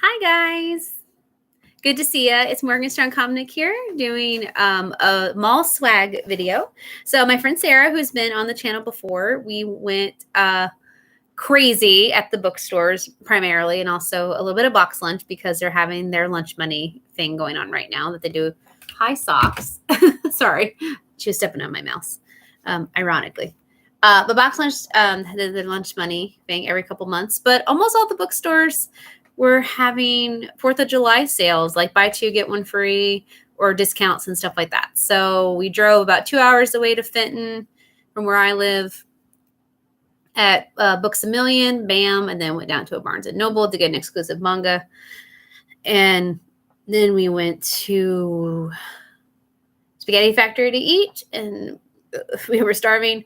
Hi guys. Good to see ya. It's Morgan Strong Comic here doing a mall swag video. So my friend Sarah, who's been on the channel before, we went crazy at the bookstores primarily, and also a little bit of box lunch because they're having their lunch money thing going on right now that they do. Hi socks. Sorry, she was stepping on my mouse. Ironically. But box lunch, the lunch money thing every couple months. But almost all the bookstores were having 4th of July sales, like buy two, get one free, or discounts and stuff like that. So we drove about 2 hours away to Fenton from where I live at Books A Million, bam, and then went down to a Barnes & Noble to get an exclusive manga. And then we went to Spaghetti Factory to eat, and we were starving.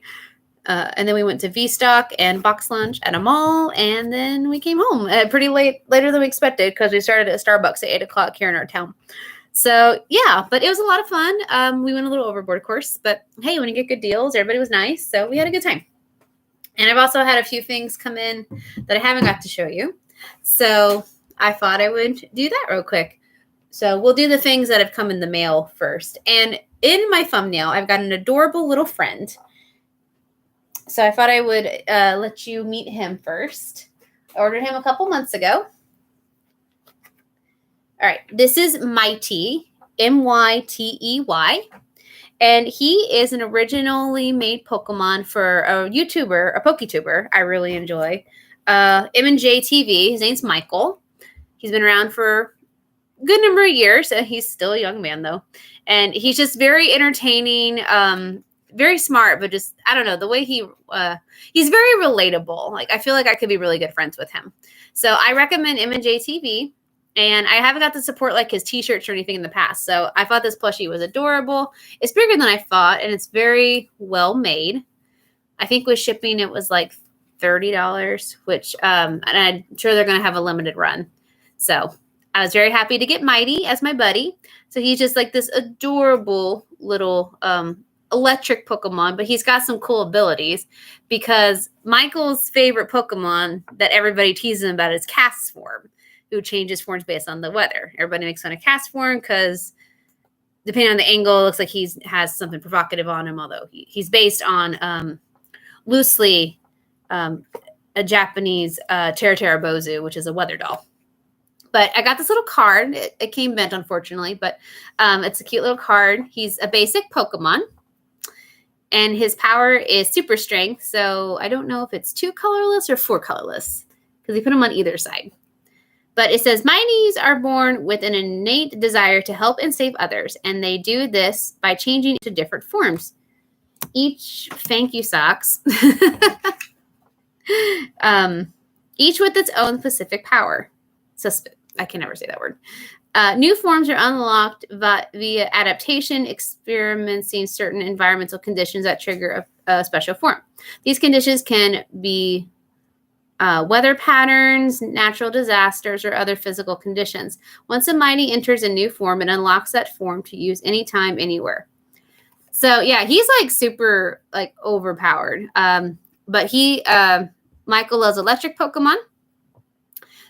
And then we went to V-Stock and box lunch at a mall, and then we came home pretty later than we expected because we started at Starbucks at 8 o'clock here in our town. So yeah, but it was a lot of fun. We went a little overboard, of course, but hey, when you get good deals, everybody was nice, so we had a good time. And I've also had a few things come in that I haven't got to show you, so I thought I would do that real quick. So we'll do the things that have come in the mail first. And in my thumbnail, I've got an adorable little friend. So I thought I would let you meet him first. I ordered him a couple months ago. All right. This is Mighty, M-Y-T-E-Y. And he is an originally made Pokemon for a YouTuber, a PokeTuber I really enjoy. M&J TV. His name's Michael. He's been around for a good number of years. He's still a young man, though. And he's just very entertaining, very smart, but just, I don't know, the way he's very relatable. Like, I feel like I could be really good friends with him. So I recommend M&J TV, and I haven't got to support like his t-shirts or anything in the past. So I thought this plushie was adorable. It's bigger than I thought, and it's very well made. I think with shipping, it was like $30, which, and I'm sure they're going to have a limited run. So I was very happy to get Mighty as my buddy. So he's just like this adorable little, electric Pokemon, but he's got some cool abilities because Michael's favorite Pokemon that everybody teases him about is Castform, who changes forms based on the weather. Everybody makes fun of Castform because depending on the angle, it looks like he has something provocative on him, although he's based on loosely a Japanese Bozu, which is a weather doll. But I got this little card. It came bent, unfortunately, but it's a cute little card. He's a basic Pokemon. And his power is super strength. So I don't know if it's 2 colorless or 4 colorless because they put them on either side. But it says, Mighties are born with an innate desire to help and save others. And they do this by changing to different forms. Thank you, socks. Each with its own specific power. I can never say that word. New forms are unlocked via adaptation, experiencing certain environmental conditions that trigger a special form. These conditions can be weather patterns, natural disasters, or other physical conditions. Once a Mighty enters a new form, it unlocks that form to use anytime, anywhere. So yeah, he's like super like overpowered. But Michael loves electric Pokemon.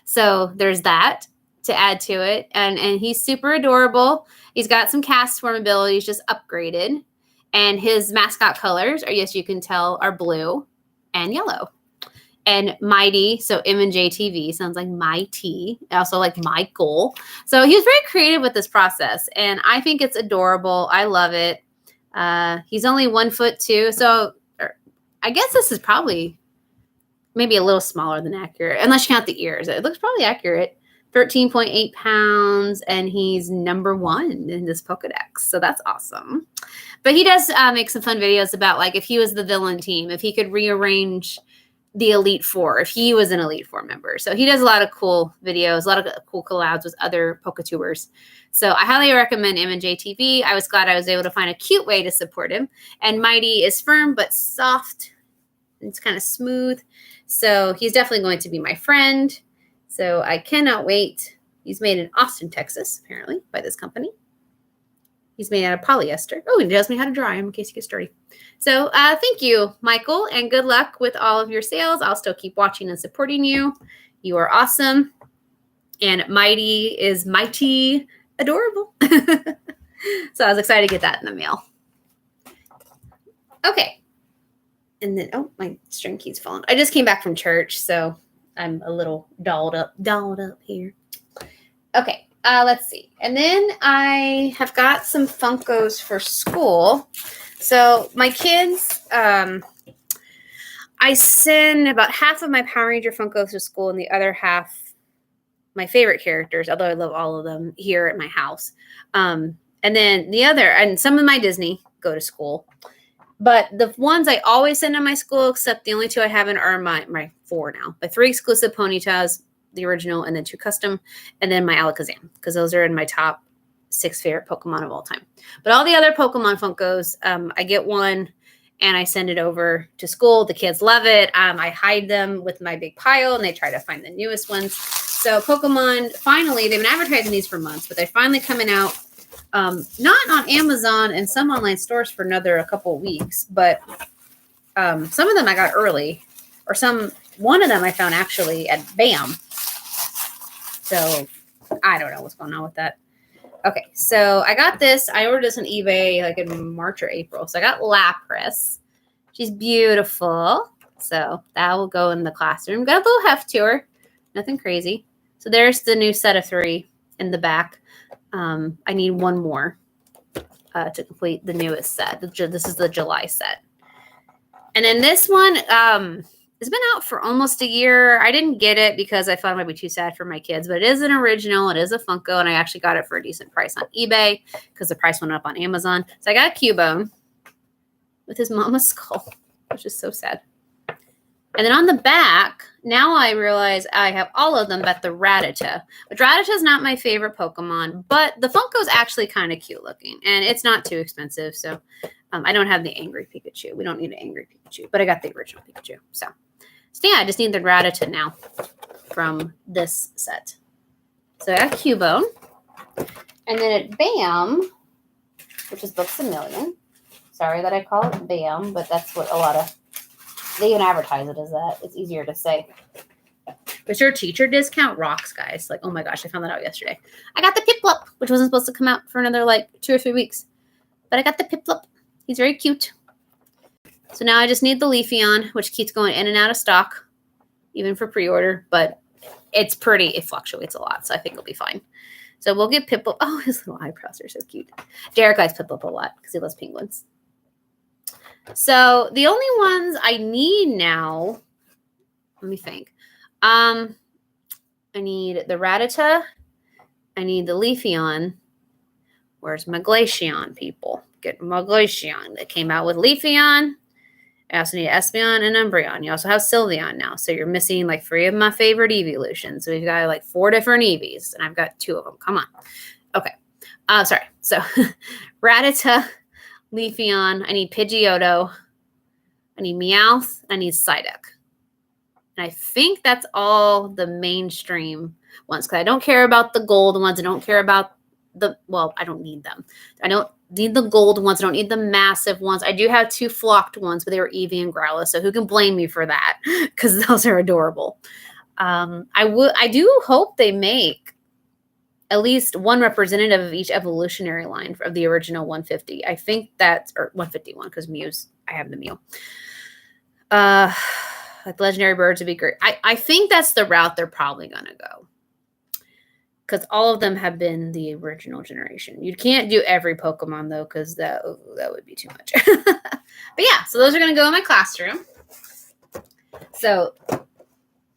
So there's that to add to it. And he's super adorable. He's got some Castform abilities just upgraded. And his mascot colors are, yes, you can tell, are blue and yellow. And Mighty, so M&J TV, sounds like Mighty, also like Michael. So he was very creative with this process. And I think it's adorable. I love it. He's only 1'2". So I guess this is probably maybe a little smaller than accurate, unless you count the ears. It looks probably accurate. 13.8 pounds, and he's number 1 in this Pokedex. So that's awesome. But he does make some fun videos about, like, if he was the villain team, if he could rearrange the Elite Four, if he was an Elite Four member. So he does a lot of cool videos, a lot of cool collabs with other PokeTubers. So I highly recommend M&J TV. I was glad I was able to find a cute way to support him. And Mighty is firm but soft. It's kind of smooth. So he's definitely going to be my friend. So I cannot wait. He's made in Austin, Texas, apparently, by this company. He's made out of polyester. Oh, and he tells me how to dry him in case he gets dirty. So thank you, Michael, and good luck with all of your sales. I'll still keep watching and supporting you. You are awesome. And Mighty is mighty adorable. So I was excited to get that in the mail. Okay. And then, oh, my string keeps falling. I just came back from church, so I'm a little dolled up here. Okay, let's see. And then I have got some Funkos for school. So my kids, I send about half of my Power Ranger Funkos to school and the other half my favorite characters, although I love all of them, here at my house. And then the other, and some of my Disney go to school. But the ones I always send to my school, except the only two I haven't, are my 4 now. My 3 exclusive Ponytas, the original, and then 2 custom, and then my Alakazam, because those are in my top 6 favorite Pokemon of all time. But all the other Pokemon Funkos, I get one, and I send it over to school. The kids love it. I hide them with my big pile, and they try to find the newest ones. So Pokemon, finally, they've been advertising these for months, but they're finally coming out. Not on Amazon and some online stores for another couple of weeks, but some of them I got early, or one of them I found actually at BAM. So I don't know what's going on with that. Okay, so I got this. I ordered this on eBay like in March or April. So I got Lapras. She's beautiful. So that will go in the classroom. Got a little heft to her. Nothing crazy. So there's the new set of 3 in the back. I need one more to complete the newest set. This is the July set. And then this one has been out for almost a year. I didn't get it because I thought it might be too sad for my kids, but it is an original. It is a Funko, and I actually got it for a decent price on eBay because the price went up on Amazon. So I got a Cubone with his mama's skull, which is so sad. And then on the back, now I realize I have all of them but the Rattata. But Rattata is not my favorite Pokemon, but the Funko is actually kind of cute looking. And it's not too expensive, so I don't have the Angry Pikachu. We don't need an Angry Pikachu, but I got the original Pikachu. So yeah, I just need the Rattata now from this set. So I got Cubone. And then at BAM, which is Books A Million. Sorry that I call it BAM, but that's what a lot of... They even advertise it as that. It's easier to say. But your teacher discount rocks, guys. Like, oh my gosh, I found that out yesterday. I got the Piplup, which wasn't supposed to come out for another like 2 or 3 weeks. But I got the Piplup. He's very cute. So now I just need the Leafeon, which keeps going in and out of stock, even for pre-order. But it's pretty. It fluctuates a lot, so I think it'll be fine. So we'll get Piplup. Oh, his little eyebrows are so cute. Derek likes Piplup a lot because he loves penguins. So the only ones I need now, let me think. I need the Rattata. I need the Leafeon. Where's my Glaceon, people? Get my Glaceon. They came out with Leafeon. I also need Espeon and Umbreon. You also have Sylveon now. So you're missing like 3 of my favorite evolutions. So we've got like 4 different Eevees, and I've got 2 of them. Come on. Okay. Sorry. So Rattata, Leafeon. I need Pidgeotto. I need Meowth. I need Psyduck. And I think that's all the mainstream ones. Because I don't care about the gold ones. I don't care about I don't need them. I don't need the gold ones. I don't need the massive ones. I do have 2 flocked ones, but they were Eevee and Growlithe. So who can blame me for that? Because those are adorable. I do hope they make at least one representative of each evolutionary line of the original 150. I think that's, or 151, because Mew's, I have the Mew. Like legendary birds would be great. I think that's the route they're probably going to go. Because all of them have been the original generation. You can't do every Pokemon, though, because that would be too much. But yeah, so those are going to go in my classroom. So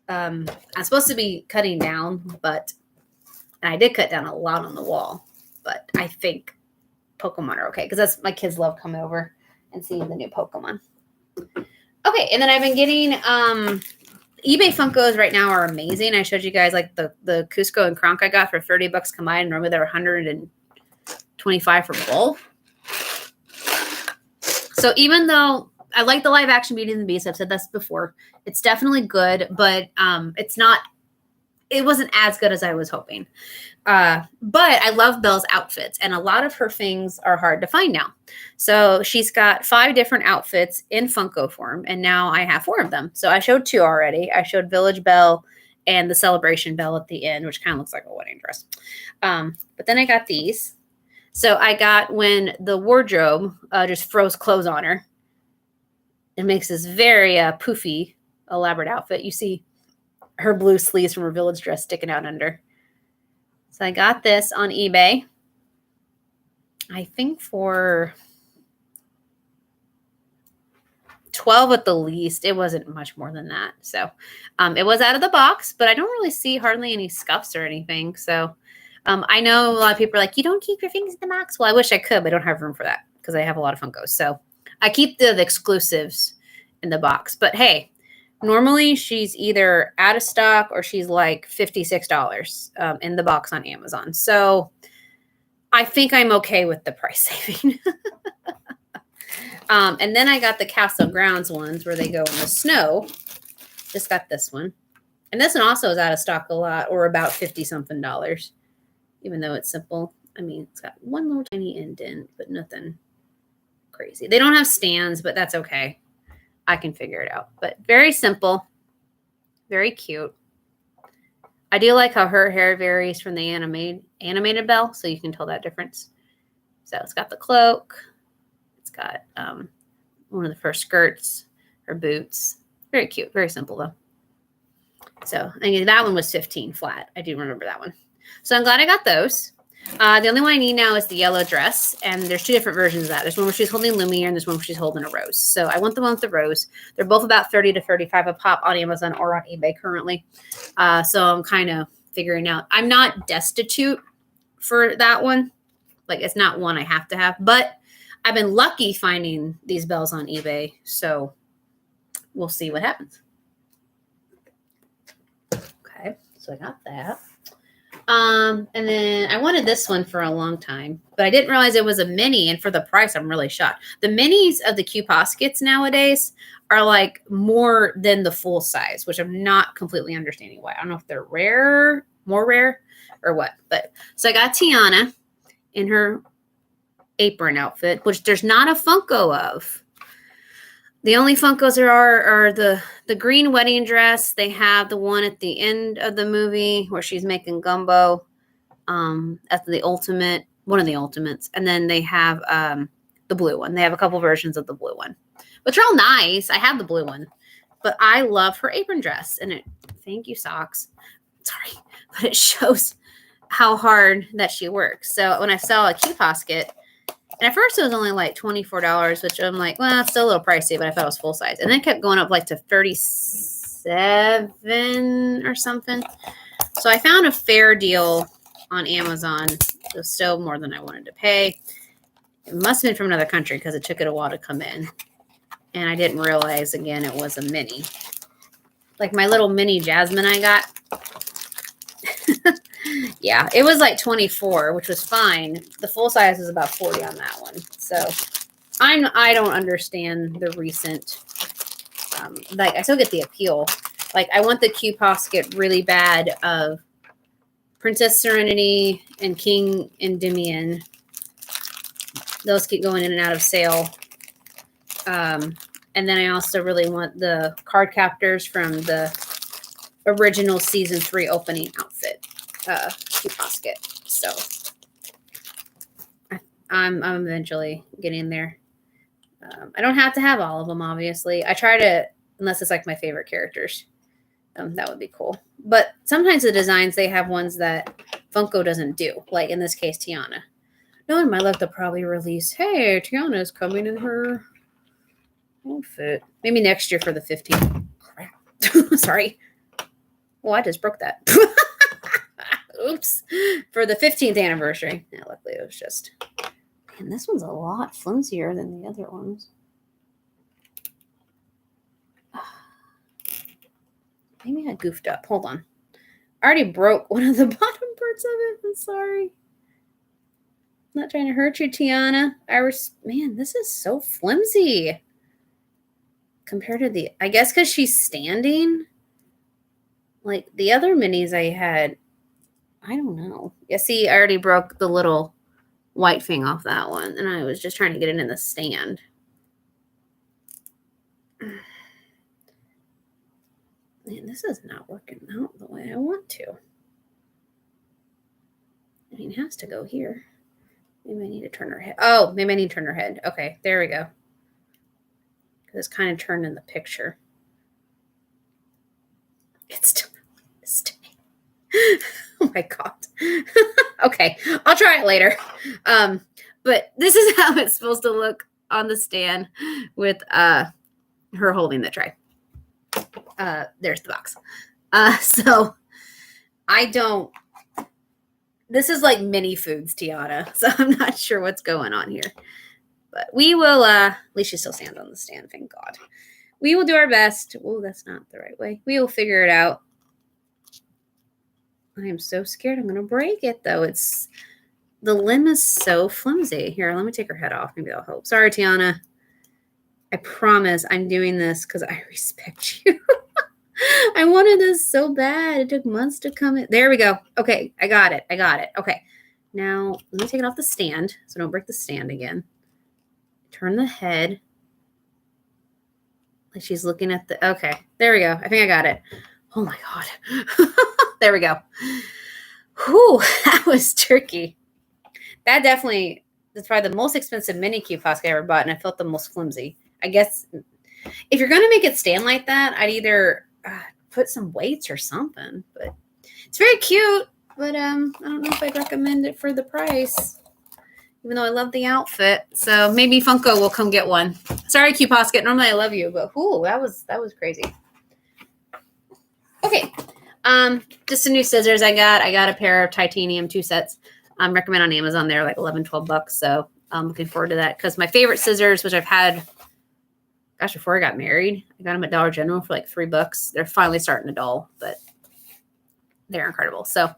I'm supposed to be cutting down, and I did cut down a lot on the wall, but I think Pokemon are okay because my kids love coming over and seeing the new Pokemon. Okay, and then I've been getting eBay Funkos right now are amazing. I showed you guys like the Cusco and Kronk I got for $30 combined. Normally they were $125 for both. So even though I like the live action Beauty and the Beast, I've said this before, it's definitely good, but it wasn't as good as I was hoping. But I love Belle's outfits, and a lot of her things are hard to find now. So she's got 5 different outfits in Funko form, and now I have 4 of them. So I showed 2 already. I showed Village Belle and the celebration bell at the end, which kind of looks like a wedding dress. But then I got these. So I got when the wardrobe just froze clothes on her. It makes this very poofy, elaborate outfit. You see her blue sleeves from her village dress sticking out under. So I got this on eBay. I think for $12 at the least. It wasn't much more than that. So it was out of the box, but I don't really see hardly any scuffs or anything. So I know a lot of people are like, you don't keep your things in the box. Well, I wish I could, but I don't have room for that because I have a lot of Funkos. So I keep the exclusives in the box. But hey, normally she's either out of stock or she's like $56 in the box on Amazon. So I think I'm okay with the price saving. And then I got the Castle Grounds ones where they go in the snow. Just got this one. And this one also is out of stock a lot, or about 50 something dollars, even though it's simple. I mean, it's got one little tiny indent, but nothing crazy. They don't have stands, but that's okay. I can figure it out. But very simple, very cute. I do like how her hair varies from the animated Belle, so you can tell that difference. So it's got the cloak. It's got one of the first skirts, her boots. Very cute, very simple though. So I mean, that one was 15 flat. I do remember that one. So I'm glad I got those. The only one I need now is the yellow dress, and there's two different versions of that. There's one where she's holding Lumiere, and there's one where she's holding a rose. So I want the one with the rose. They're both about $30 to $35 a pop on Amazon or on eBay currently. So I'm kind of figuring out. I'm not destitute for that one. Like, it's not one I have to have, but I've been lucky finding these bells on eBay. So we'll see what happens. Okay, so I got that. And then I wanted this one for a long time, but I didn't realize it was a mini, and for the price, I'm really shocked. The minis of the Q Poskets nowadays are like more than the full size, which I'm not completely understanding why. I don't know if they're rare, more rare, or what. But so I got Tiana in her apron outfit, which there's not a Funko of. The only Funkos there are the green wedding dress. They have the one at the end of the movie where she's making gumbo. That's the ultimate, one of the ultimates. And then they have the blue one. They have a couple versions of the blue one, which are all nice. I have the blue one, but I love her apron dress. And thank you, socks. Sorry, but it shows how hard that she works. So when I saw a Q Posket, and at first it was only like $24, which I'm like, well, it's still a little pricey, but I thought it was full size. And then it kept going up like to $37 or something. So I found a fair deal on Amazon. It was still more than I wanted to pay. It must have been from another country because it took it a while to come in. And I didn't realize, again, it was a mini. Like my little mini Jasmine I got. Yeah, it was like 24, which was fine. The full size was about 40 on that one. So I don't understand the recent, like I still get the appeal. Like I want the Q Posket really bad of Princess Serenity and King Endymion. Those keep going in and out of sale. And then I also really want the card captors from the original season 3 opening outfit. Q Posket. So I'm eventually getting there. I don't have to have all of them, obviously. I try to, unless it's like my favorite characters. That would be cool. But sometimes the designs, they have ones that Funko doesn't do. Like in this case, Tiana. No one might like to probably release, hey, Tiana's coming in her outfit. Maybe next year for the 15th. Crap. Sorry. Well, I just broke that. Oops. For the 15th anniversary. Yeah, luckily it was just... Man, this one's a lot flimsier than the other ones. Maybe I goofed up. Hold on. I already broke one of the bottom parts of it. I'm sorry. I'm not trying to hurt you, Tiana. Man, this is so flimsy. Compared to the... I guess because she's standing. Like, the other minis I had... I don't know. Yeah, see, I already broke the little white thing off that one, and I was just trying to get it in the stand. Man, this is not working out the way I want to. I mean, it has to go here. Maybe I need to turn her head. Oh, maybe I need to turn her head. Okay, there we go. Because it's kind of turned in the picture. It's still staying. Oh my God. Okay, I'll try it later. But this is how it's supposed to look on the stand with her holding the tray. There's the box. So I don't. This is like mini foods, Tiana. So I'm not sure what's going on here. But we will, at least you still stand on the stand, thank God. We will do our best. Oh, that's not the right way. We will figure it out. I am so scared I'm going to break it, though. The limb is so flimsy. Here, let me take her head off. Maybe that'll help. Sorry, Tiana. I promise I'm doing this because I respect you. I wanted this so bad. It took months to come in. There we go. Okay, I got it. Okay. Now, let me take it off the stand so don't break the stand again. Turn the head. Like she's looking at the... Okay, there we go. I think I got it. Oh, my God. There we go. Whew, that was tricky. That's probably the most expensive mini cube Posca I ever bought, and I felt the most flimsy. I guess if you're going to make it stand like that, I'd either put some weights or something. But it's very cute, but I don't know if I'd recommend it for the price, even though I love the outfit. So maybe Funko will come get one. Sorry, Cube Posca. Normally I love you, but whoo, that was crazy. Okay. Just some new scissors I got. I got a pair of titanium 2 sets. Recommend on Amazon. They're like $11-12. So I'm looking forward to that because my favorite scissors, which I've had, gosh, before I got married, I got them at Dollar General for like $3. They're finally starting to dull, but they're incredible. So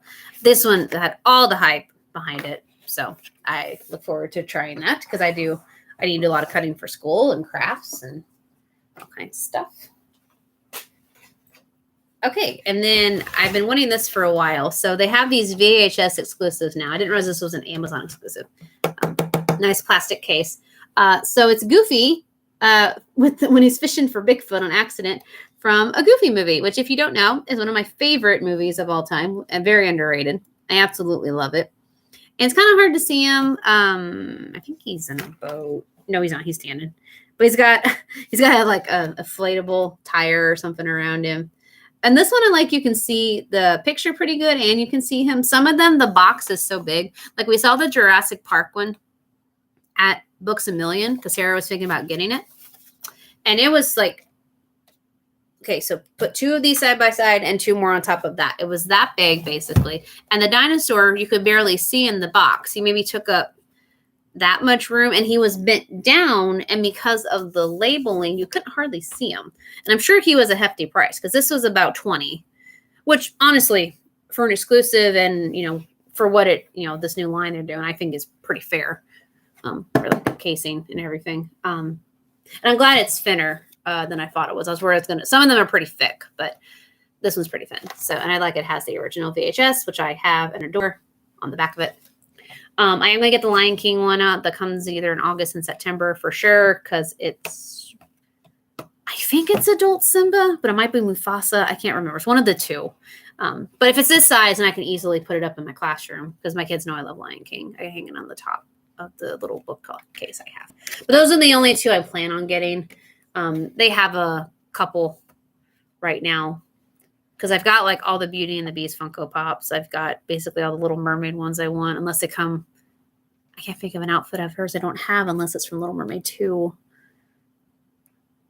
this one had all the hype behind it. So I look forward to trying that because I need to do a lot of cutting for school and crafts and all kinds of stuff. Okay, and then I've been wanting this for a while. So they have these VHS exclusives now. I didn't realize this was an Amazon exclusive. Nice plastic case. So it's Goofy when he's fishing for Bigfoot on accident from a Goofy movie, which if you don't know, is one of my favorite movies of all time and very underrated. I absolutely love it. And it's kind of hard to see him. I think he's in a boat. No, he's not. He's standing. But he's got like a inflatable tire or something around him. And this one, you can see the picture pretty good and you can see him. Some of them, the box is so big. Like we saw the Jurassic Park one at Books A Million because Sarah was thinking about getting it. And it was like, okay, so put 2 of these side by side and 2 more on top of that. It was that big, basically. And the dinosaur, you could barely see in the box. He maybe took up that much room and he was bent down, and because of the labeling you couldn't hardly see him. And I'm sure he was a hefty price because this was about $20, which honestly for an exclusive and for what this new line they're doing, I think is pretty fair for like the casing and everything. And I'm glad it's thinner than I thought it was. I was worried some of them are pretty thick, but this one's pretty thin. So, and I like it has the original VHS, which I have and adore on the back of it. I am going to get the Lion King one out that comes either in August and September for sure because I think it's adult Simba, but it might be Mufasa. I can't remember. It's one of the 2. But if it's this size, and I can easily put it up in my classroom because my kids know I love Lion King. I hang it on the top of the little book case I have. But those are the only 2 I plan on getting. They have a couple right now because I've got like all the Beauty and the Beast Funko Pops. I've got basically all the Little Mermaid ones I want, unless they come. I can't think of an outfit of hers I don't have unless it's from Little Mermaid 2.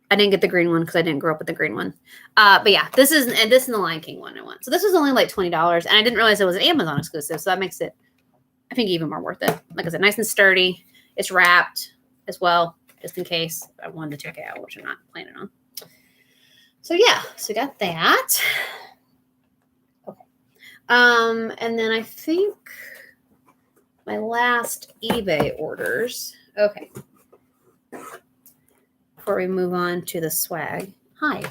I didn't get the green one because I didn't grow up with the green one. But yeah, this is the Lion King one I want. So this was only like $20, and I didn't realize it was an Amazon exclusive. So that makes it, I think, even more worth it. Like I said, nice and sturdy. It's wrapped as well, just in case I wanted to check it out, which I'm not planning on. So yeah, so we got that. Okay. And then I think my last eBay orders. Okay. Before we move on to the swag. Hi.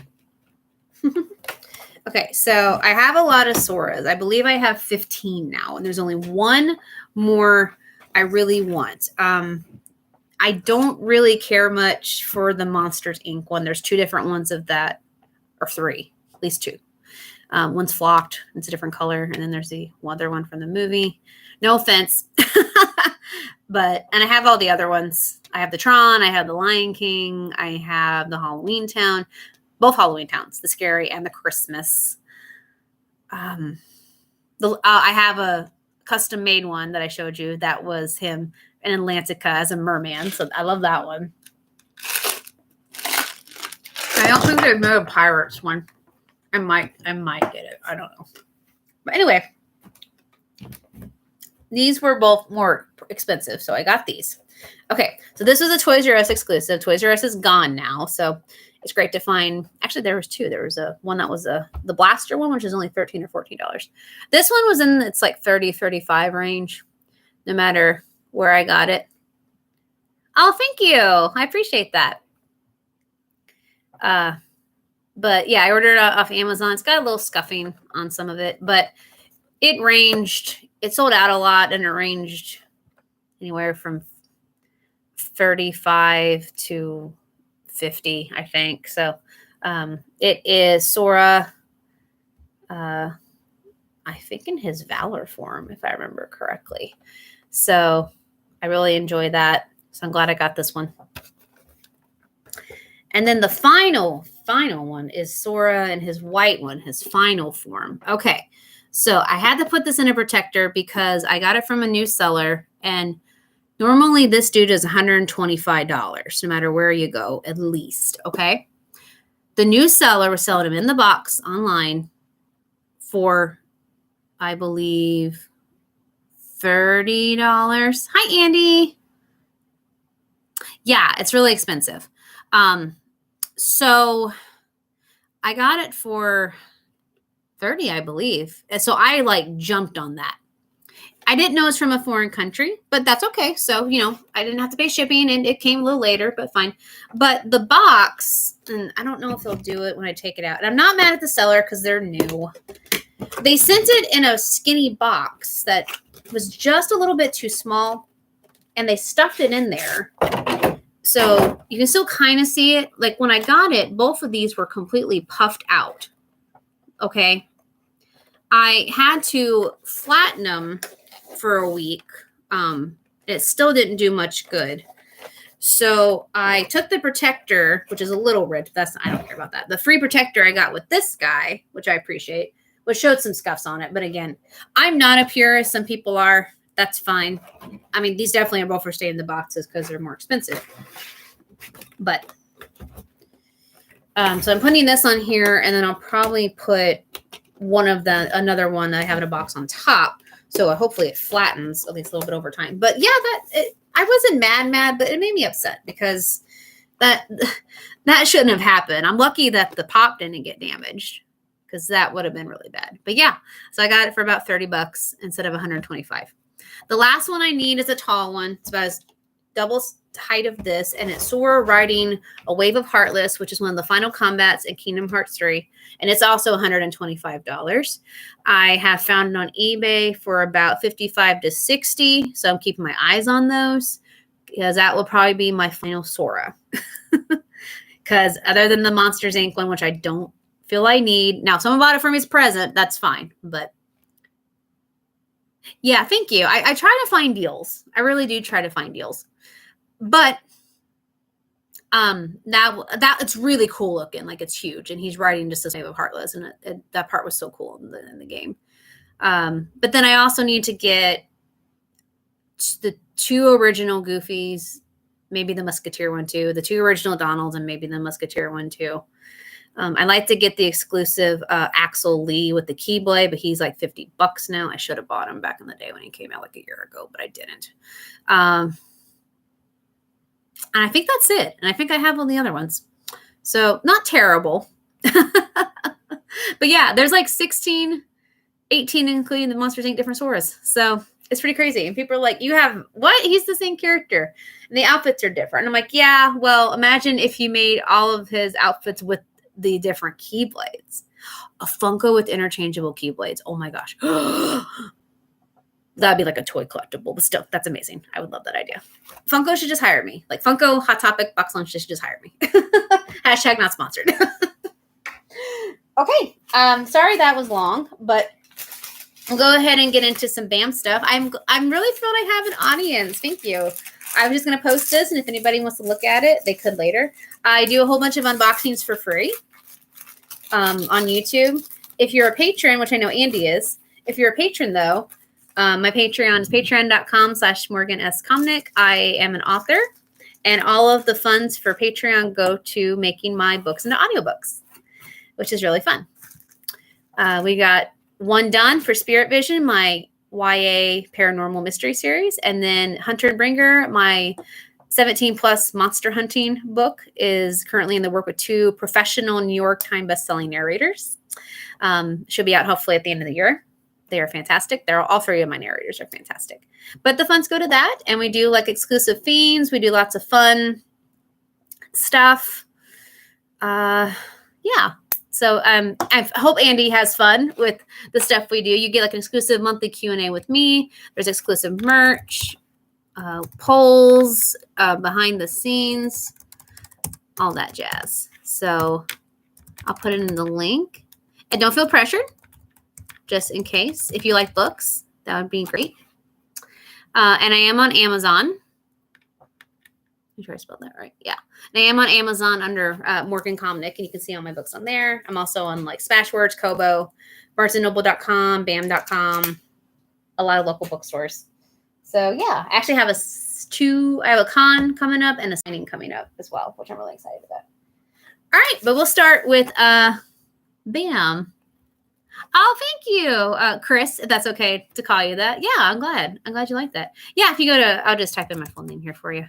Okay, so I have a lot of Soras. I believe I have 15 now, and there's only one more I really want. I don't really care much for the Monsters Inc. one. There's 2 different ones of that, or 3. at least two. One's flocked. It's a different color. And then there's the other one from the movie. No offense. And I have all the other ones. I have the Tron. I have the Lion King. I have the Halloween Town. Both Halloween Towns. The Scary and the Christmas. I have a custom made one that I showed you. That was him in Atlantica as a merman. So I love that one. I don't think they've made a Pirates one. I might get it. I don't know. But anyway, these were both more expensive, so I got these. Okay, so this was a Toys R Us exclusive. Toys R Us is gone now, so it's great to find. Actually, there was two. There was one that was the blaster one, which is only $13 or $14. This one was in its like $30, $35 range, no matter where I got it. Oh, thank you. I appreciate that. But yeah, I ordered it off Amazon. It's got a little scuffing on some of it, but it sold out a lot, and it ranged anywhere from 35 to 50, I think. So it is Sora, I think in his Valor form, if I remember correctly. So I really enjoy that. So I'm glad I got this one. And then the final one is Sora in his white one, his final form. Okay, so I had to put this in a protector because I got it from a new seller, and normally this dude is $125, no matter where you go, at least, okay? The new seller was selling them in the box online for, I believe, $30. Hi, Andy. Yeah, it's really expensive. So I got it for $30, I believe. So I like jumped on that. I didn't know it's from a foreign country, but that's okay. So, I didn't have to pay shipping, and it came a little later, but fine. But the box, and I don't know if they'll do it when I take it out. And I'm not mad at the seller because they're new. They sent it in a skinny box that was just a little bit too small, and they stuffed it in there. So you can still kind of see it. Like when I got it, both of these were completely puffed out. Okay. I had to flatten them for a week. It still didn't do much good. So I took the protector, which is a little ripped. I don't care about that. The free protector I got with this guy, which I appreciate, which showed some scuffs on it. But again, I'm not a purist. Some people are. That's fine. I mean, these definitely are both for staying in the boxes because they're more expensive. But so I'm putting this on here, and then I'll probably put another one that I have in a box on top. So hopefully it flattens at least a little bit over time. But yeah, I wasn't mad, but it made me upset because that shouldn't have happened. I'm lucky that the pop didn't get damaged, because that would have been really bad. But yeah, so I got it for about $30 instead of $125. The last one I need is a tall one. It's about as double height of this, and it's Sora riding a wave of Heartless, which is one of the final combats in Kingdom Hearts 3, and it's also $125. I have found it on eBay for about $55 to $60, so I'm keeping my eyes on those, because that will probably be my final Sora. Because other than the Monsters Inc. one, which I don't feel I need. Now, if someone bought it for me as a present, that's fine, but yeah, thank you. I try to find deals. I really do try to find deals. But that it's really cool looking. Like, it's huge, and he's riding just the same of Heartless, and that part was so cool in the game. But then I also need to get the two original Goofies, maybe the Musketeer one too, the two original Donalds, and maybe the Musketeer one too. I like to get the exclusive Axel Lee with the Keyblade, but he's like $50 now. I should have bought him back in the day when he came out like a year ago, but I didn't. And I think that's it. And I think I have all the other ones. So not terrible. But yeah, there's like 16, 18, including the Monsters Inc. different Soras. So it's pretty crazy. And people are like, you have what? He's the same character. And the outfits are different. And I'm like, yeah, well, imagine if you made all of his outfits with the different Keyblades. A Funko with interchangeable Keyblades. Oh my gosh. That'd be like a toy collectible, but still, that's amazing. I would love that idea. Funko should just hire me. Like Funko, Hot Topic, Box Lunch should just hire me. Hashtag not sponsored. Okay. Sorry that was long, but we'll go ahead and get into some BAM stuff. I'm really thrilled I have an audience. Thank you. I'm just going to post this, and if anybody wants to look at it, they could later. I do a whole bunch of unboxings for free on YouTube. If you're a patron, which I know Andy is, if you're a patron, though, my Patreon is patreon.com/Morgan S. Komnick. I am an author, and all of the funds for Patreon go to making my books into audiobooks, which is really fun. We got one done for Spirit Vision, my YA paranormal mystery series, and then Hunter and Bringer, my 17 plus monster hunting book, is currently in the work with 2 professional New York Times bestselling narrators. She'll be out hopefully at the end of the year. They are fantastic. All 3 of my narrators are fantastic. But the funds go to that, and we do like exclusive themes. We do lots of fun stuff. Yeah. So I hope Andy has fun with the stuff we do. You get like an exclusive monthly Q&A with me. There's exclusive merch, polls, behind the scenes, all that jazz. So I'll put it in the link. And don't feel pressured, just in case. If you like books, that would be great. And I am on Amazon. I'm sure I spelled that right. Yeah. And I am on Amazon under Morgan Komnick, and you can see all my books on there. I'm also on like Smashwords, Kobo, BarnesandNoble.com, BAM.com, a lot of local bookstores. So yeah, I actually have I have a con coming up and a signing coming up as well, which I'm really excited about. All right, but we'll start with BAM. Oh, thank you, Chris, if that's okay to call you that. Yeah, I'm glad. I'm glad you like that. Yeah, if you go to, I'll just type in my full name here for you.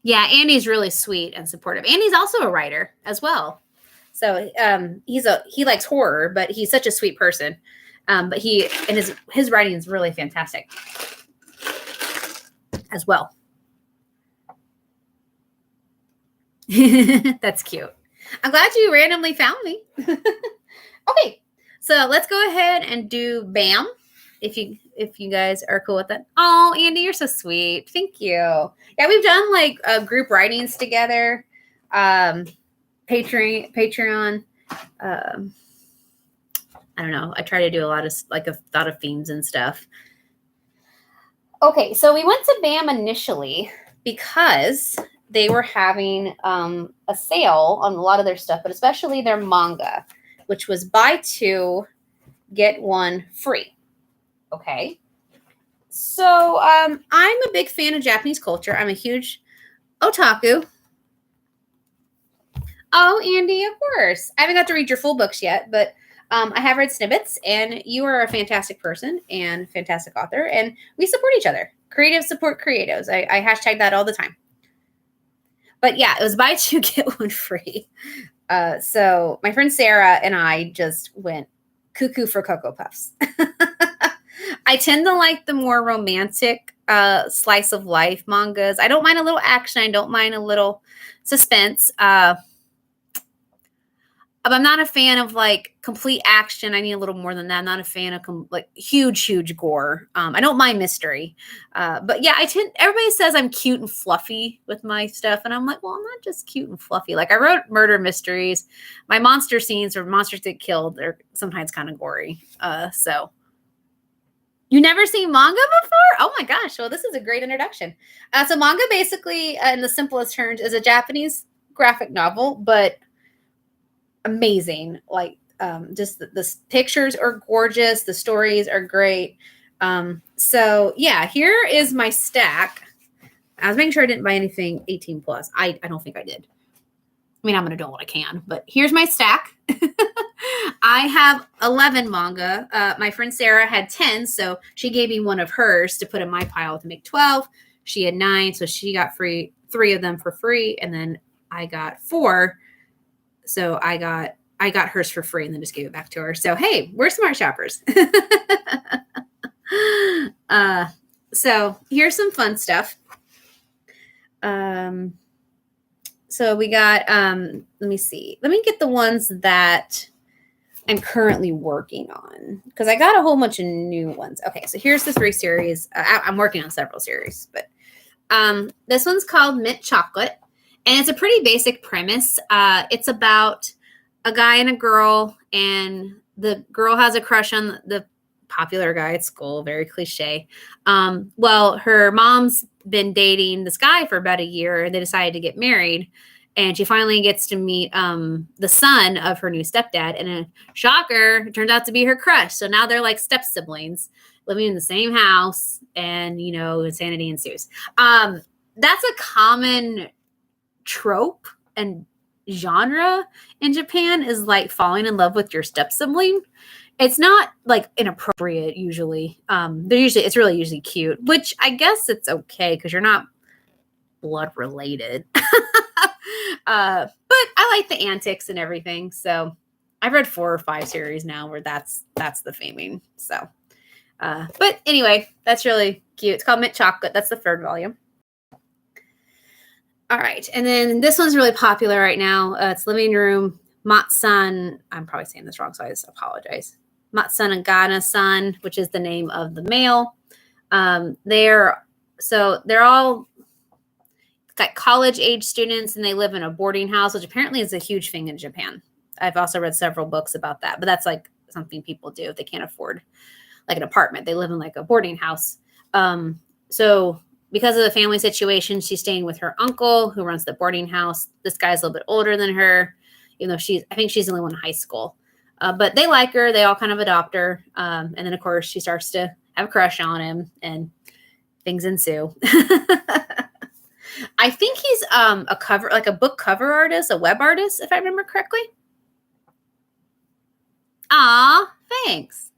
Yeah, Andy's really sweet and supportive. Andy's also a writer as well. So he likes horror, but he's such a sweet person. But his writing is really fantastic as well. That's cute. I'm glad you randomly found me. Okay, so let's go ahead and do BAM. If you guys are cool with that. Oh, Andy, you're so sweet. Thank you. Yeah, we've done like group writings together. Patreon. I don't know. I try to do a lot of themes and stuff. Okay, so we went to BAM initially because they were having a sale on a lot of their stuff, but especially their manga, which was buy 2, get 1 free. Okay. So I'm a big fan of Japanese culture. I'm a huge otaku. Oh, Andy, of course. I haven't got to read your full books yet, but I have read snippets, and you are a fantastic person and fantastic author, and we support each other. Creatives support creatives. I hashtag that all the time. But yeah, it was buy 2, get 1 free. So my friend Sarah and I just went cuckoo for Cocoa Puffs. I tend to like the more romantic slice of life mangas. I don't mind a little action. I don't mind a little suspense. I'm not a fan of like complete action. I need a little more than that. I'm not a fan of like huge gore. I don't mind mystery. But yeah, everybody says I'm cute and fluffy with my stuff. And I'm like, well, I'm not just cute and fluffy. Like I wrote murder mysteries. My monster scenes or monsters get killed, they're sometimes kind of gory. So you never seen manga before? Oh my gosh. Well, this is a great introduction. So manga basically, in the simplest terms, is a Japanese graphic novel, but amazing. Like just the pictures are gorgeous. The stories are great. So yeah, here is my stack. I was making sure I didn't buy anything 18 plus. I don't think I did. I mean, I'm going to do what I can, but here's my stack. I have 11 manga. My friend Sarah had 10, so she gave me one of hers to put in my pile to make 12. She had 9, so she got 3 of them for free, and then I got 4. So I got hers for free and then just gave it back to her. So hey, we're smart shoppers. So here's some fun stuff. So we got, let me see. Let me get the ones that I'm currently working on because I got a whole bunch of new ones. Okay, so here's the 3 series. I'm working on several series, but This one's called Mint Chocolate, and it's a pretty basic premise. It's about a guy and a girl, and the girl has a crush on the popular guy at school, very cliche. Well, her mom's been dating this guy for about a year, and they decided to get married. And she finally gets to meet the son of her new stepdad. And a shocker, it turns out to be her crush. So now they're like step siblings living in the same house, and, you know, insanity ensues. That's a common trope and genre in Japan, is like falling in love with your step sibling. It's not like inappropriate usually. It's really usually cute, which I guess it's okay because you're not blood related. But I like the antics and everything. So I've read 4 or 5 series now where that's the theming. So, but anyway, that's really cute. It's called Mint Chocolate. That's the 3rd volume. All right. And then this one's really popular right now. It's Living Room Matsan. I'm probably saying this wrong, so I just apologize. Matsanagana-san, which is the name of the male. They're all got college age students, and they live in a boarding house, which apparently is a huge thing in Japan. I've also read several books about that, but that's like something people do if they can't afford like an apartment. They live in like a boarding house. So because of the family situation, she's staying with her uncle who runs the boarding house. This guy's a little bit older than her, even though I think she's the only one in high school. But they like her. They all kind of adopt her. And then, of course, she starts to have a crush on him, and things ensue. I think he's a book cover artist, a web artist, if I remember correctly. Aw, thanks.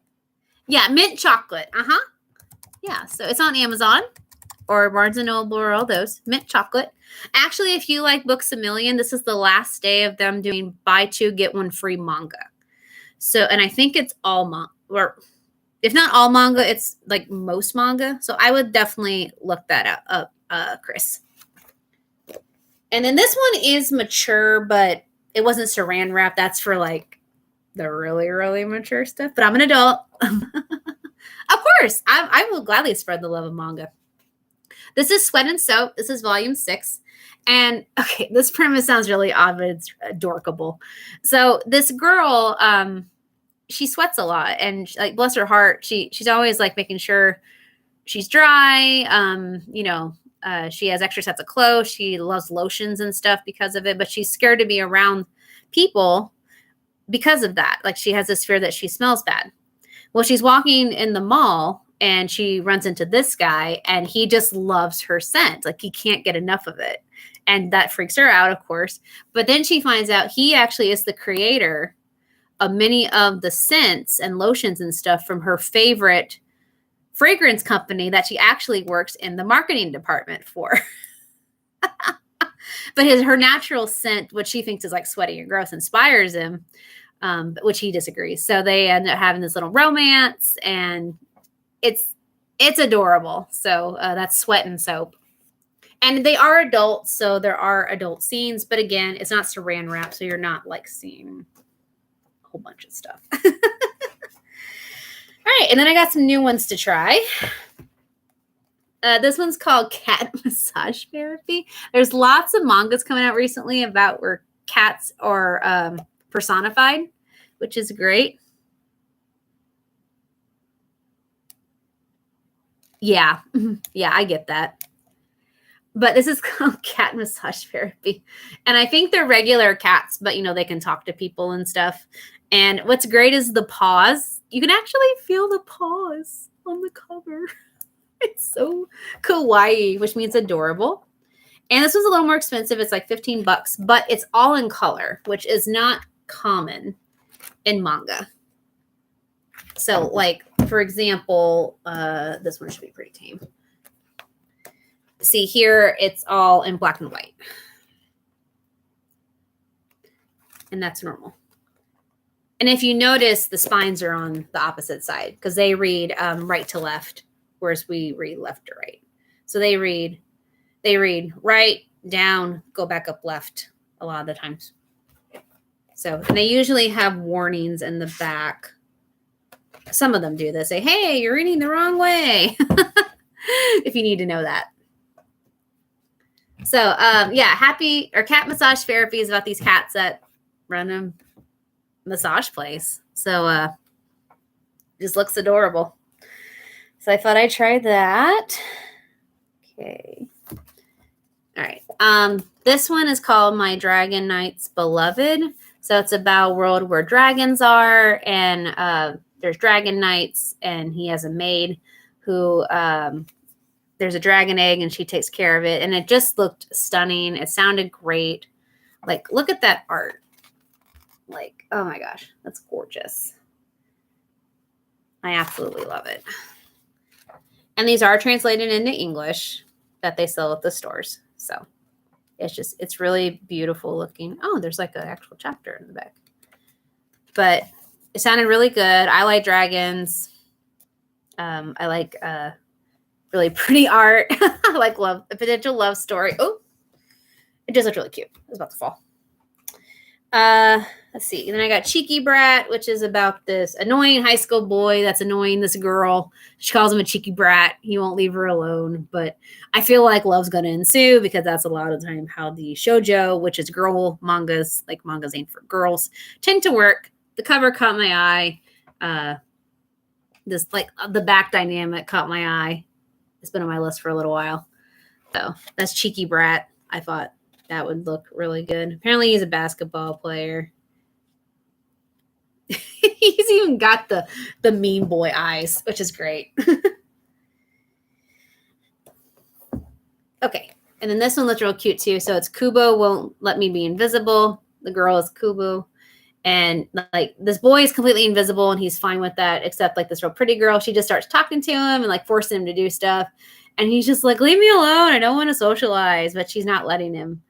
Yeah, Mint Chocolate. Yeah, so it's on Amazon or Barnes & Noble or all those. Mint Chocolate. Actually, if you like Books A Million, this is the last day of them doing buy 2, get 1 free manga. So, and I think it's all manga, or if not all manga, it's like most manga. So I would definitely look that up, Chris. And then this one is mature, but it wasn't saran wrap. That's for like the really, really mature stuff. But I'm an adult. Of course, I will gladly spread the love of manga. This is Sweat and Soap. This is volume 6. And okay, this premise sounds really odd, but it's adorkable. So this girl, she sweats a lot, and like, bless her heart, she's always like making sure she's dry. She has extra sets of clothes. She loves lotions and stuff because of it, but she's scared to be around people because of that. Like, she has this fear that she smells bad. Well, she's walking in the mall, and she runs into this guy, and he just loves her scent. Like, he can't get enough of it. And that freaks her out, of course. But then she finds out he actually is the creator of many of the scents and lotions and stuff from her favorite fragrance company that she actually works in the marketing department for. But her natural scent, which she thinks is like sweaty and gross, inspires him, which he disagrees. So they end up having this little romance, and it's adorable. So that's Sweat and Soap. And they are adults, so there are adult scenes. But again, it's not saran wrap, so you're not like seeing a whole bunch of stuff. All right, and then I got some new ones to try. This one's called Cat Massage Therapy. There's lots of mangas coming out recently about where cats are personified, which is great. Yeah, I get that. But this is called Cat Massage Therapy. And I think they're regular cats, but, they can talk to people and stuff. And what's great is the paws. You can actually feel the paws on the cover. It's so kawaii, which means adorable. And this was a little more expensive. It's like $15, but it's all in color, which is not common in manga. So, like, for example, this one should be pretty tame. See, here it's all in black and white. And that's normal. And if you notice, the spines are on the opposite side because they read right to left, whereas we read left to right. So they read right, down, go back up left a lot of the times. So, and they usually have warnings in the back. Some of them do. They say, hey, you're reading the wrong way. If you need to know that. So, yeah, happy or cat massage therapy is about these cats that run a massage place. So, just looks adorable. So I thought I'd try that. Okay. All right. This one is called My Dragon Knight's Beloved. So it's about a world where dragons are, and there's dragon knights, and he has a maid who there's a dragon egg, and she takes care of it. And it just looked stunning. It sounded great. Like, look at that art. Like, oh my gosh, that's gorgeous. I absolutely love it. And these are translated into English that they sell at the stores. So it's really beautiful looking. Oh, there's like an actual chapter in the back. But it sounded really good. I like dragons. I like really pretty art. I like a potential love story. Oh, it does look really cute. It's about to fall. Let's see. And then I got Cheeky Brat, which is about this annoying high school boy that's annoying this girl. She calls him a cheeky brat. He won't leave her alone. But I feel like love's going to ensue because that's a lot of the time how the shoujo, which is girl mangas, like mangas aimed for girls, tend to work. The cover caught my eye. This, like, the back dynamic caught my eye. It's been on my list for a little while. So that's Cheeky Brat. I thought that would look really good. Apparently he's a basketball player. He's even got the mean boy eyes, which is great. Okay. And then this one looks real cute too. So it's Kubo Won't Let Me Be Invisible. The girl is Kubo. And like this boy is completely invisible and he's fine with that, except like this real pretty girl. She just starts talking to him and like forcing him to do stuff. And he's just like, leave me alone. I don't want to socialize. But she's not letting him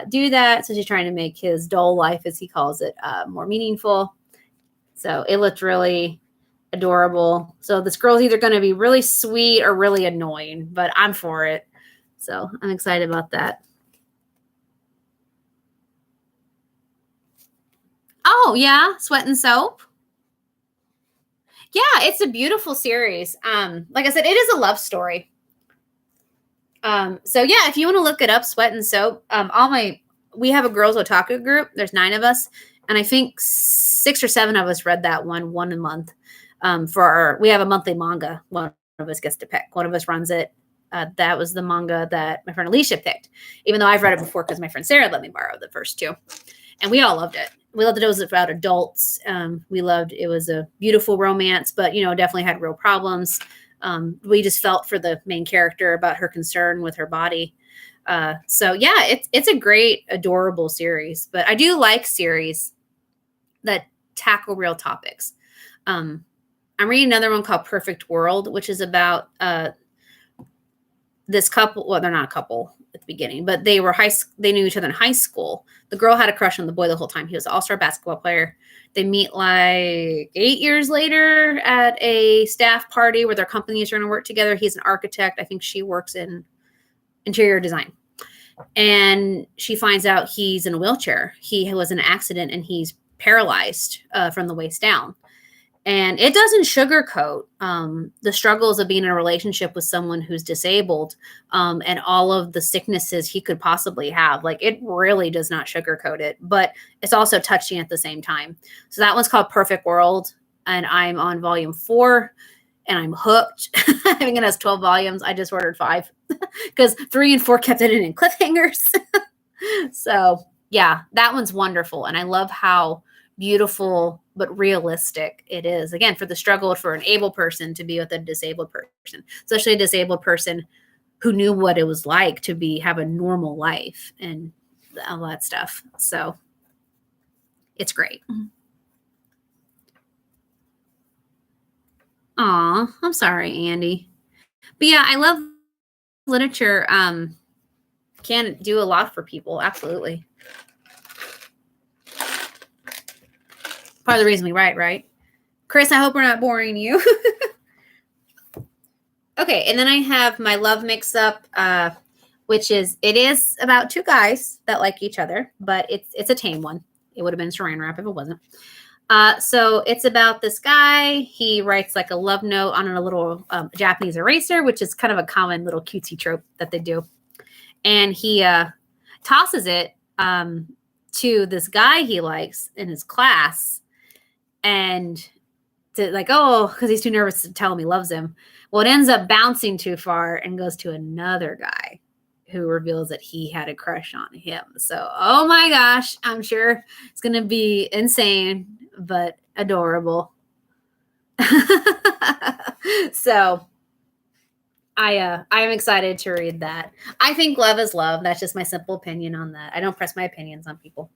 do that. So she's trying to make his dull life, as he calls it, more meaningful. So it looked really adorable. So this girl's either going to be really sweet or really annoying, but I'm for it. So I'm excited about that. Oh, yeah. Sweat and Soap. Yeah, it's a beautiful series. Like I said, it is a love story. So yeah, if you want to look it up, Sweat and Soap, we have a girls otaku group. There's 9 of us. And I think 6 or 7 of us read that one a month. We have a monthly manga. One of us gets to pick. One of us runs it. That was the manga that my friend Alicia picked, even though I've read it before because my friend Sarah let me borrow the first 2. And we all loved it. We loved that it was about adults. We loved it was a beautiful romance, but, definitely had real problems. We just felt for the main character about her concern with her body. So yeah, it's a great, adorable series. But I do like series that tackle real topics. I'm reading another one called Perfect World, which is about this couple. Well, they're not a couple at the beginning, but they knew each other in high school. The girl had a crush on the boy the whole time. He was an all-star basketball player. They meet like 8 years later at a staff party where their companies are going to work together. He's an architect. I think she works in interior design. And she finds out he's in a wheelchair. He was in an accident and he's paralyzed from the waist down. And it doesn't sugarcoat the struggles of being in a relationship with someone who's disabled and all of the sicknesses he could possibly have. Like, it really does not sugarcoat it, but it's also touching at the same time. So that one's called Perfect World, and I'm on volume 4, and I'm hooked. I think it has 12 volumes. I just ordered 5 because 3 and 4 kept it in cliffhangers. So yeah, that one's wonderful. And I love how beautiful but realistic it is, again, for the struggle for an able person to be with a disabled person, especially a disabled person who knew what it was like to have a normal life and all that stuff. So it's great. Aw, I'm sorry, Andy. But yeah, I love literature. Can do a lot for people. Absolutely. Part of the reason we write, right? Chris, I hope we're not boring you. Okay, and then I have my love mix-up, which is about 2 guys that like each other, but it's a tame one. It would have been saran wrap if it wasn't. So it's about this guy. He writes like a love note on a little Japanese eraser, which is kind of a common little cutesy trope that they do. and he tosses it to this guy he likes in his class, and to like, oh, because he's too nervous to tell him he loves him. Well, it ends up bouncing too far and goes to another guy who reveals that he had a crush on him. So, oh my gosh, I'm sure it's going to be insane, but adorable. So I'm excited to read that. I think love is love. That's just my simple opinion on that. I don't press my opinions on people.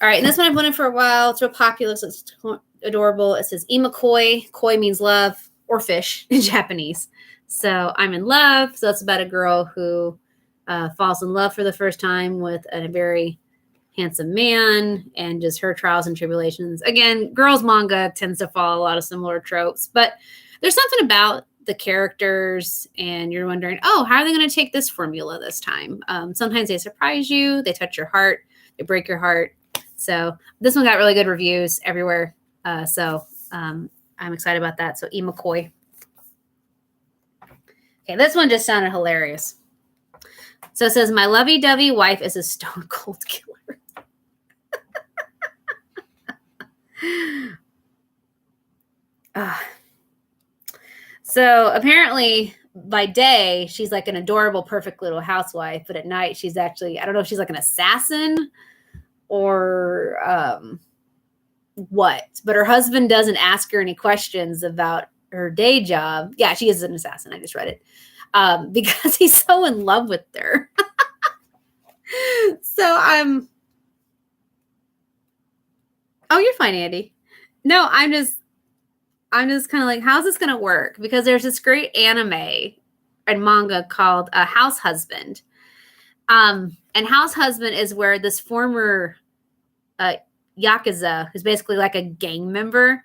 All right, and this one I've wanted for a while. It's real popular, so it's adorable. It says imakoi. Koi means love or fish in Japanese. So I'm in love. So that's about a girl who falls in love for the first time with a very handsome man and just her trials and tribulations. Again, girls manga tends to follow a lot of similar tropes, but there's something about the characters and you're wondering, oh, how are they going to take this formula this time? Sometimes they surprise you. They touch your heart. They break your heart. So this one got really good reviews everywhere. So I'm excited about that. So imakoi. Okay, this one just sounded hilarious. So it says, my lovey-dovey wife is a stone cold killer. So apparently by day, she's like an adorable, perfect little housewife. But at night, she's actually, I don't know if she's like an assassin or what. But her husband doesn't ask her any questions about her day job. Yeah, she is an assassin. I just read it. Because he's so in love with her. So oh, you're fine, Andy. No, I'm just kind of like, how's this going to work? Because there's this great anime and manga called House Husband. And House Husband is where this former Yakuza, who's basically like a gang member,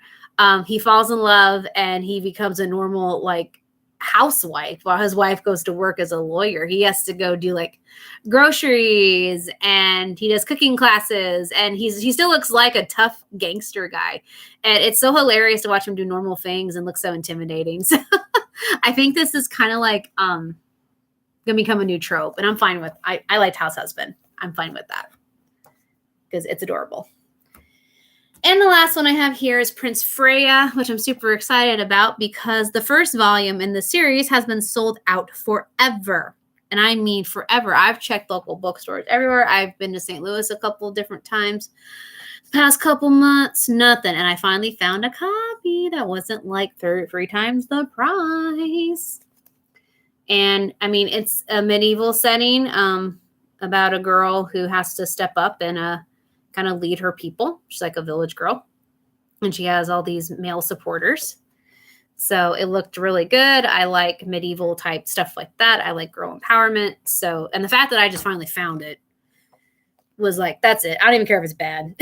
he falls in love and he becomes a normal, like, housewife while his wife goes to work as a lawyer. He has to go do like groceries and he does cooking classes and he still looks like a tough gangster guy. And it's so hilarious to watch him do normal things and look so intimidating. So I think this is kind of like gonna become a new trope, and I'm fine with I liked House Husband. I'm fine with that because it's adorable. And the last one I have here is Prince Freya, which I'm super excited about because the first volume in the series has been sold out forever. And I mean forever. I've checked local bookstores everywhere. I've been to St. Louis a couple different times. Past couple months, nothing. And I finally found a copy that wasn't like three times the price. And I mean, it's a medieval setting about a girl who has to step up and kind of lead her people. She's like a village girl. And she has all these male supporters. So it looked really good. I like medieval type stuff like that. I like girl empowerment. So, and the fact that I just finally found it was like, that's it. I don't even care if it's bad.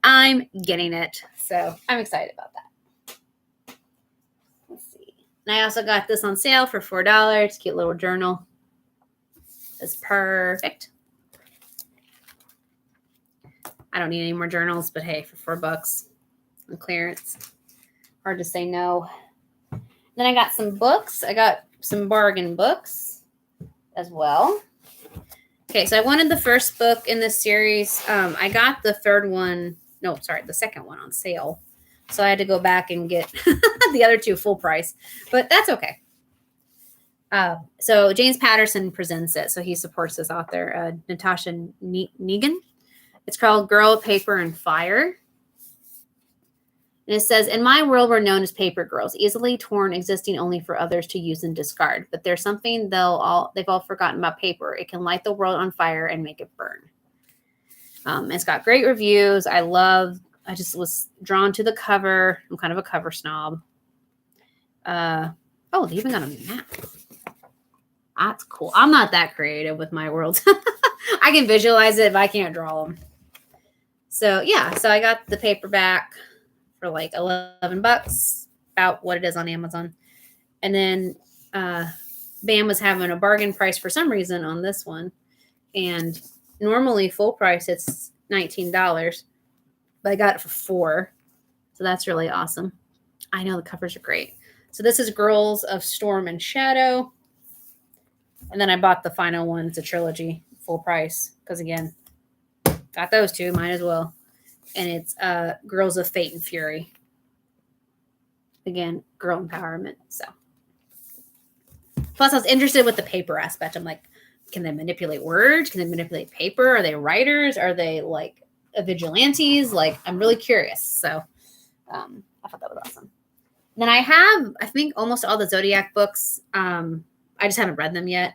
I'm getting it. So I'm excited about that. Let's see. And I also got this on sale for $4. Cute little journal. It's perfect. I don't need any more journals, but hey, for $4 on clearance, hard to say no. Then I got some books. I got some bargain books as well. Okay, so I wanted the first book in this series. I got the second one on sale. So I had to go back and get the other two full price, but that's okay. So James Patterson presents it. So he supports this author, Natasha Negan. It's called Girl, Paper, and Fire. And it says, in my world, we're known as paper girls, easily torn, existing only for others to use and discard. But there's something they've all forgotten about paper. It can light the world on fire and make it burn. It's got great reviews. I just was drawn to the cover. I'm kind of a cover snob. They even got a map. That's cool. I'm not that creative with my worlds. I can visualize it, but I can't draw them. So yeah, so I got the paperback for like $11, about what it is on Amazon. And then BAM was having a bargain price for some reason on this one. And normally full price, it's $19, but I got it for $4. So that's really awesome. I know the covers are great. So this is Girls of Storm and Shadow. And then I bought the final one. It's a trilogy, full price. Because again, got those two, might as well. And it's Girls of Fate and Fury. Again, girl empowerment. So, plus I was interested with the paper aspect. I'm like, can they manipulate words? Can they manipulate paper? Are they writers? Are they like vigilantes? Like, I'm really curious. So, I thought that was awesome. Then I have, I think, almost all the Zodiac books. I just haven't read them yet.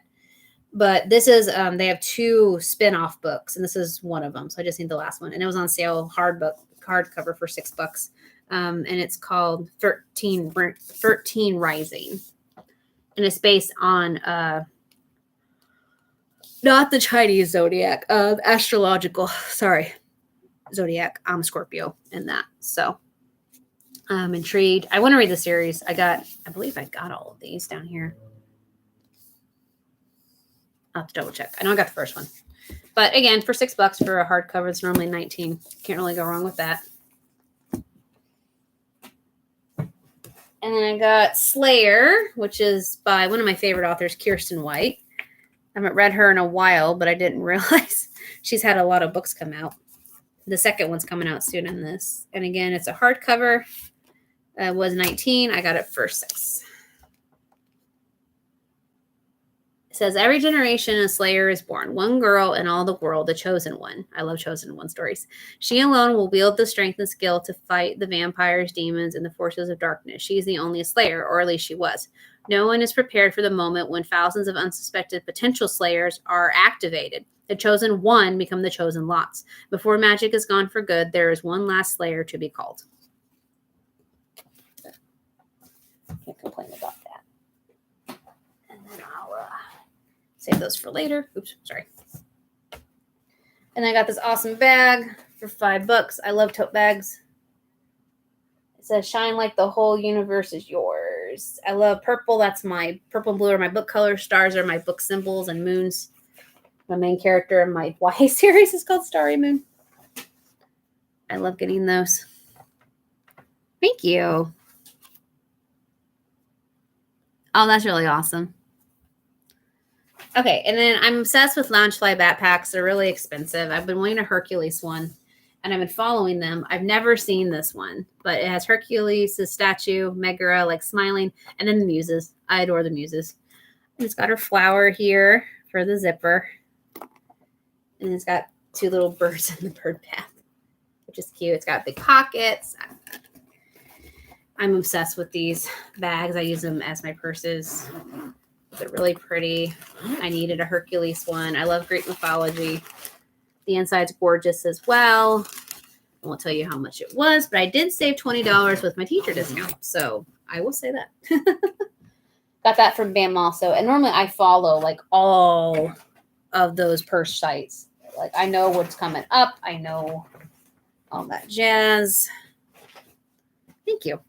But this is, they have 2 spin-off books, and this is one of them. So I just need the last one. And it was on sale, hardcover for $6. And it's called 13 Rising. And it's based on not the Chinese zodiac, zodiac. I'm Scorpio in that. So I'm intrigued. I want to read the series. I believe I got all of these down here. I'll have to double check. I know I got the first one. But again, for $6 for a hardcover, it's normally $19. Can't really go wrong with that. And then I got Slayer, which is by one of my favorite authors, Kirsten White. I haven't read her in a while, but I didn't realize she's had a lot of books come out. The second one's coming out soon in this. And again, it's a hardcover. It was $19. I got it for $6. It says, every generation a Slayer is born. One girl in all the world, the chosen one. I love chosen one stories. She alone will wield the strength and skill to fight the vampires, demons, and the forces of darkness. She is the only Slayer, or at least she was. No one is prepared for the moment when thousands of unsuspected potential Slayers are activated. The chosen one become the chosen lots. Before magic is gone for good, there is one last Slayer to be called. Can't complain about that. And then I'll save those for later. Oops, sorry. And I got this awesome bag for $5. I love tote bags. It says, shine like the whole universe is yours. I love purple. That's my purple and blue are my book colors. Stars are my book symbols, and moons. My main character in my YA series is called Starry Moon. I love getting those. Thank you. Oh, that's really awesome. Okay, and then I'm obsessed with Loungefly backpacks. They're really expensive. I've been wanting a Hercules one, and I've been following them. I've never seen this one, but it has Hercules, the statue, Megara, like smiling, and then the muses. I adore the muses. And it's got her flower here for the zipper. And it's got 2 little birds in the bird bath, which is cute. It's got big pockets. I'm obsessed with these bags. I use them as my purses. They're really pretty. I needed a Hercules one. I love Greek mythology. The inside's gorgeous as well. I won't tell you how much it was, but I did save $20 with my teacher discount. So I will say that. Got that from BAM also. And normally I follow like all of those purse sites. Like I know what's coming up. I know all that jazz. Thank you.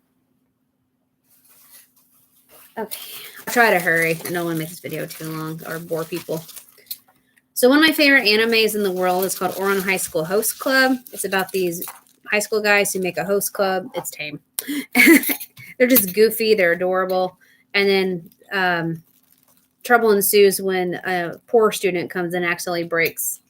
Okay, I'll try to hurry. I don't want to make this video too long or bore people. So one of my favorite animes in the world is called Ouran High School Host Club. It's about these high school guys who make a host club. It's tame. They're just goofy. They're adorable. And then trouble ensues when a poor student comes and accidentally breaks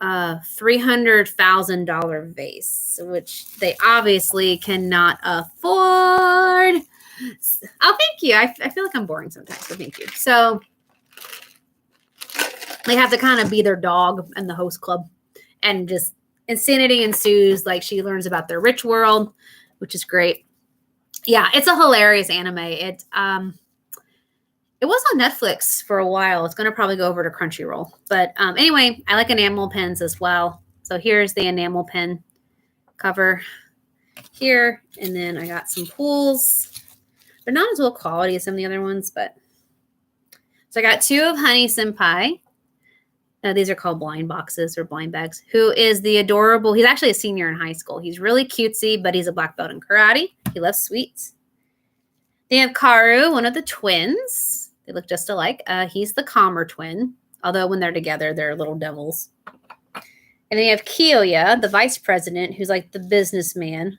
a $300,000 vase, which they obviously cannot afford. Oh, thank you. I feel like I'm boring sometimes, so thank you. So they have to kind of be their dog in the host club, and just insanity ensues. Like she learns about their rich world, which is great. Yeah, it's a hilarious anime. It was on Netflix for a while. It's going to probably go over to Crunchyroll. But anyway, I like enamel pens as well. So here's the enamel pen cover here. And then I got some pools. They're not as well quality as some of the other ones, but so I got 2 of Honey Senpai. These are called blind boxes or blind bags. Who is the adorable? He's actually a senior in high school. He's really cutesy, but he's a black belt in karate. He loves sweets. They have Karu, one of the twins. They look just alike. He's the calmer twin, although when they're together, they're little devils. And they have Kiyoya, the vice president, who's like the businessman.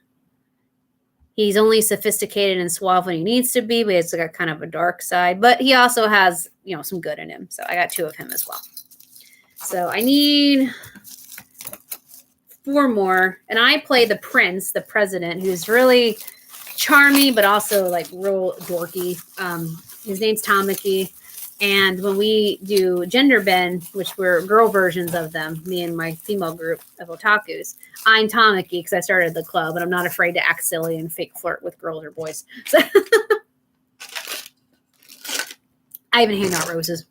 He's only sophisticated and suave when he needs to be, but he's got kind of a dark side. But he also has, some good in him. So I got 2 of him as well. So I need 4 more. And I play the prince, the president, who's really charming, but also like real dorky. His name's Tamaki. And when we do gender bend, which were girl versions of them, me and my female group of otakus, I'm Tamaki because I started the club, and I'm not afraid to act silly and fake flirt with girls or boys. So I even hand out roses.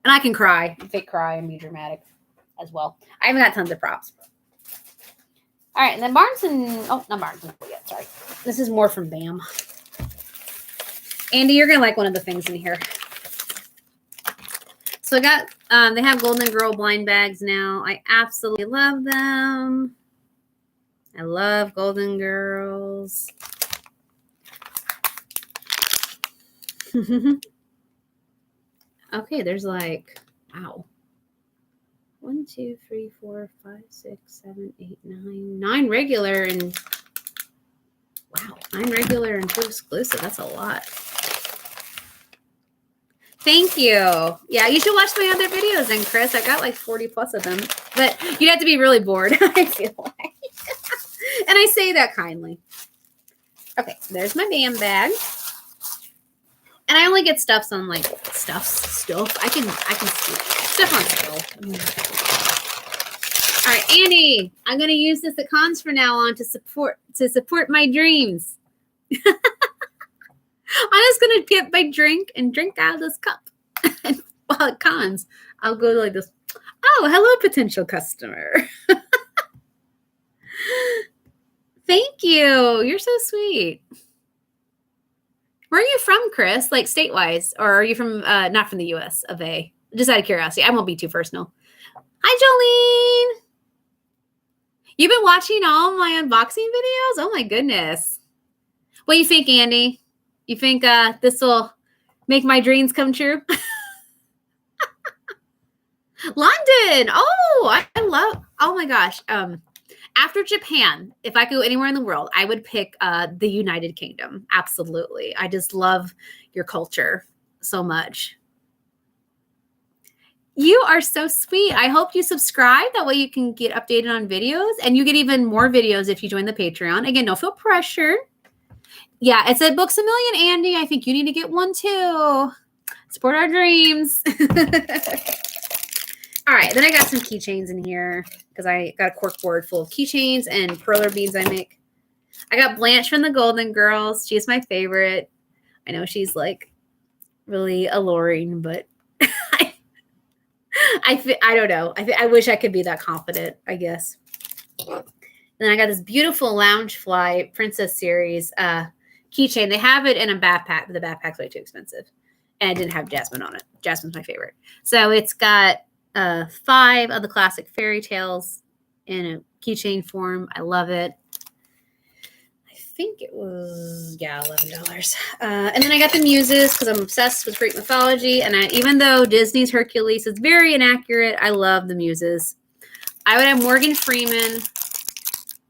And I can cry, fake cry, and be dramatic as well. I haven't got tons of props. All right, and then Barnes and... Oh, not Barnes and yet, sorry. This is more from BAM. Andy, you're going to like one of the things in here. So I got, they have Golden Girl blind bags now. I absolutely love them. I love Golden Girls. Okay, there's like, wow. 1, 2, 3, 4, 5, 6, 7, 8, 9. 9 regular and, wow, 9 regular and 2 exclusive. That's a lot. Thank you. Yeah, you should watch my other videos then, Chris. I got like 40 plus of them. But you'd have to be really bored, I feel like. And I say that kindly. Okay, there's my BAM bag. And I only get stuffs on like stuff. I can see stuff on stuff. All right, Andy, I'm gonna use this at cons from now on to support my dreams. I'm just going to get my drink and drink out of this cup. And while it cons, I'll go like this. Oh, hello, potential customer. Thank you. You're so sweet. Where are you from, Chris? Like state-wise? Or are you from, not from the U.S. of A? Just out of curiosity. I won't be too personal. Hi, Jolene. You've been watching all my unboxing videos? Oh, my goodness. What do you think, Andy? You think this will make my dreams come true? London. Oh, I love, oh my gosh. After Japan, if I could go anywhere in the world, I would pick the United Kingdom. Absolutely. I just love your culture so much. You are so sweet. I hope you subscribe. That way you can get updated on videos, and you get even more videos if you join the Patreon. Again, don't feel pressured. Yeah, it said Books a Million, Andy. I think you need to get one too. Support our dreams. All right, then I got some keychains in here because I got a cork board full of keychains and perler beads I make. I got Blanche from the Golden Girls. She's my favorite. I know she's like really alluring, but I don't know. I wish I could be that confident, I guess. And then I got this beautiful Loungefly Princess Series keychain. They have it in a backpack, but the backpack's way too expensive. And it didn't have Jasmine on it. Jasmine's my favorite. So it's got 5 of the classic fairy tales in a keychain form. I love it. I think it was, $11. And then I got the Muses because I'm obsessed with Greek mythology. And even though Disney's Hercules is very inaccurate, I love the Muses. I would have Morgan Freeman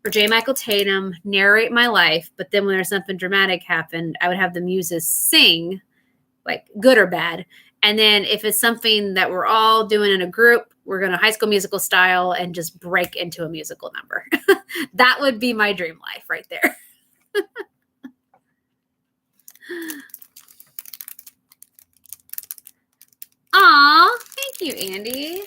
or J. Michael Tatum narrate my life, but then when there's something dramatic happened, I would have the Muses sing, like good or bad. And then if it's something that we're all doing in a group, we're going to High School Musical style and just break into a musical number. That would be my dream life right there. Aw, thank you, Andy.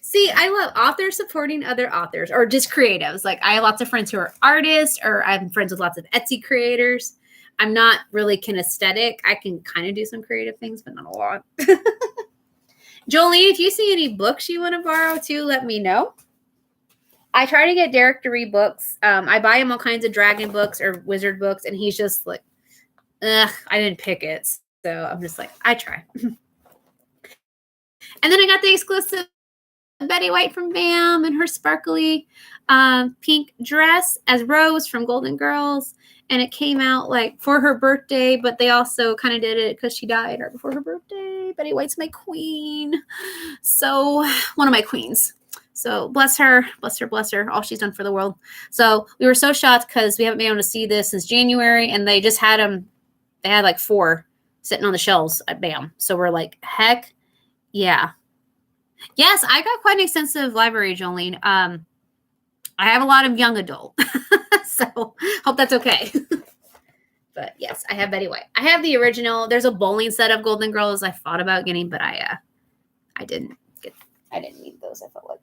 See, I love authors supporting other authors or just creatives. Like I have lots of friends who are artists, or I'm friends with lots of Etsy creators. I'm not really kinesthetic. I can kind of do some creative things, but not a lot. Jolene, if you see any books you want to borrow too, let me know. I try to get Derek to read books. I buy him all kinds of dragon books or wizard books, and he's just like, ugh, I didn't pick it. So I'm just like, I try. And then I got the exclusive Betty White from BAM and her sparkly pink dress as Rose from Golden Girls. And it came out like for her birthday, but they also kind of did it because she died right before her birthday. Betty White's my queen. So one of my queens. So So bless her, all she's done for the world. So we were so shocked because we haven't been able to see this since January, and they just had them. They had like 4 sitting on the shelves at BAM. So we're like, heck yeah. Yes, I got quite an extensive library, Jolene. I have a lot of young adult. So hope that's okay. But yes, I have Betty White. I have the original. There's a bowling set of Golden Girls I thought about getting, but I didn't need those, I felt like.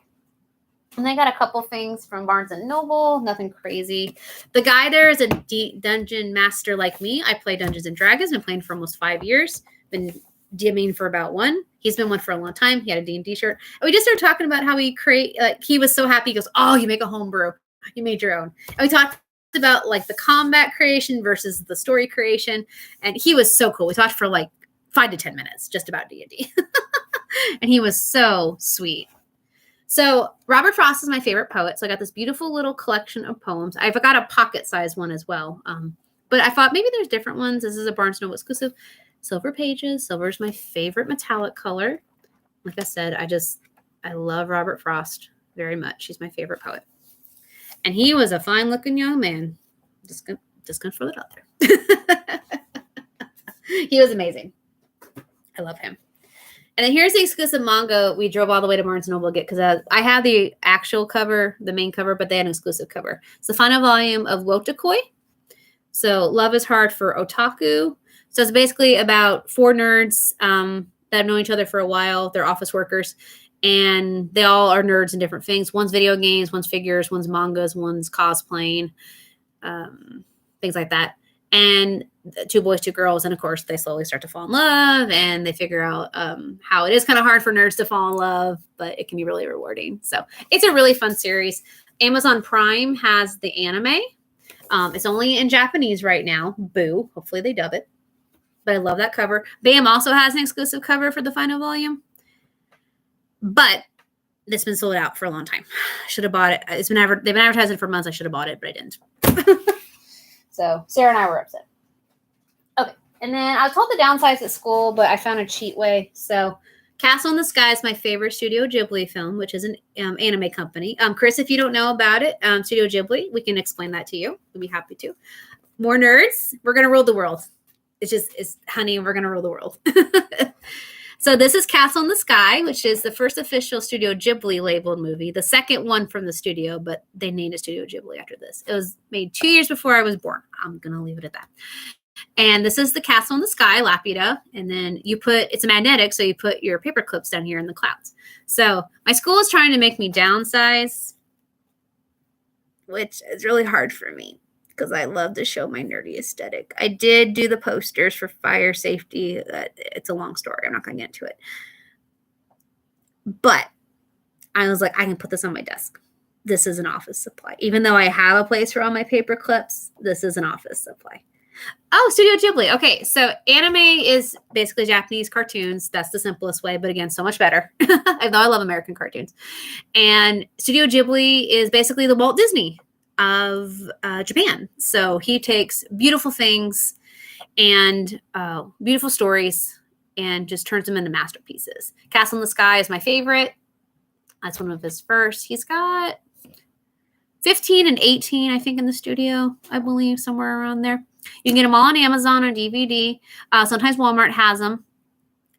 And I got a couple things from Barnes & Noble. Nothing crazy. The guy there is a dungeon master like me. I play Dungeons & Dragons. Been playing for almost 5 years. Been DMing for about 1. He's been one for a long time. He had a D&D shirt. And we just started talking about how he was so happy. He goes, oh, you make a homebrew. You made your own. And we talked about like the combat creation versus the story creation, and he was so cool. We talked for like 5 to 10 minutes just about D&D. And he was so sweet. So Robert Frost is my favorite poet. So I got this beautiful little collection of poems. I've got a pocket size one as well. But I thought maybe there's different ones. This is a Barnes & Noble exclusive. Silver pages. Silver is my favorite metallic color. Like I said, I love Robert Frost very much. He's my favorite poet. And he was a fine-looking young man. Just gonna throw it out there. He was amazing. I love him. And then here's the exclusive manga we drove all the way to Barnes & Noble to get, because I had the actual cover, the main cover, but they had an exclusive cover. It's the final volume of Wotakoi. So Love is Hard for Otaku. So it's basically about 4 nerds that have known each other for a while. They're office workers. And they all are nerds in different things. One's video games, one's figures, one's mangas, one's cosplaying, things like that. And 2 boys, 2 girls. And of course, they slowly start to fall in love, and they figure out how it is kind of hard for nerds to fall in love, but it can be really rewarding. So it's a really fun series. Amazon Prime has the anime. It's only in Japanese right now. Boo. Hopefully they dub it. But I love that cover. BAM also has an exclusive cover for the final volume. But it's been sold out for a long time. Should have bought it. They've been advertising for months. I should have bought it, but I didn't. So Sarah and I were upset. Okay. And then I was told to downsize at school, but I found a cheat way. So Castle in the Sky is my favorite Studio Ghibli film, which is an anime company. Chris, if you don't know about it, Studio Ghibli, we can explain that to you. We'd be happy to. More nerds. We're going to rule the world. It's honey, we're going to rule the world. So this is Castle in the Sky, which is the first official Studio Ghibli labeled movie, the second one from the studio, but they named it Studio Ghibli after this. It was made 2 years before I was born. I'm going to leave it at that. And this is the Castle in the Sky, Lapida. And then it's magnetic, so you put your paper clips down here in the clouds. So my school is trying to make me downsize, which is really hard for me, because I love to show my nerdy aesthetic. I did do the posters for fire safety. It's a long story. I'm not going to get into it. But I was like, I can put this on my desk. This is an office supply. Even though I have a place for all my paper clips, this is an office supply. Oh, Studio Ghibli. Okay, so anime is basically Japanese cartoons. That's the simplest way, but again, so much better. Though I love American cartoons. And Studio Ghibli is basically the Walt Disney of Japan. So he takes beautiful things and beautiful stories and just turns them into masterpieces. Castle in the Sky is my favorite. That's one of his first. He's got 15 and 18, I think, in the studio, I believe, somewhere around there. You can get them all on Amazon on DVD. Sometimes Walmart has them.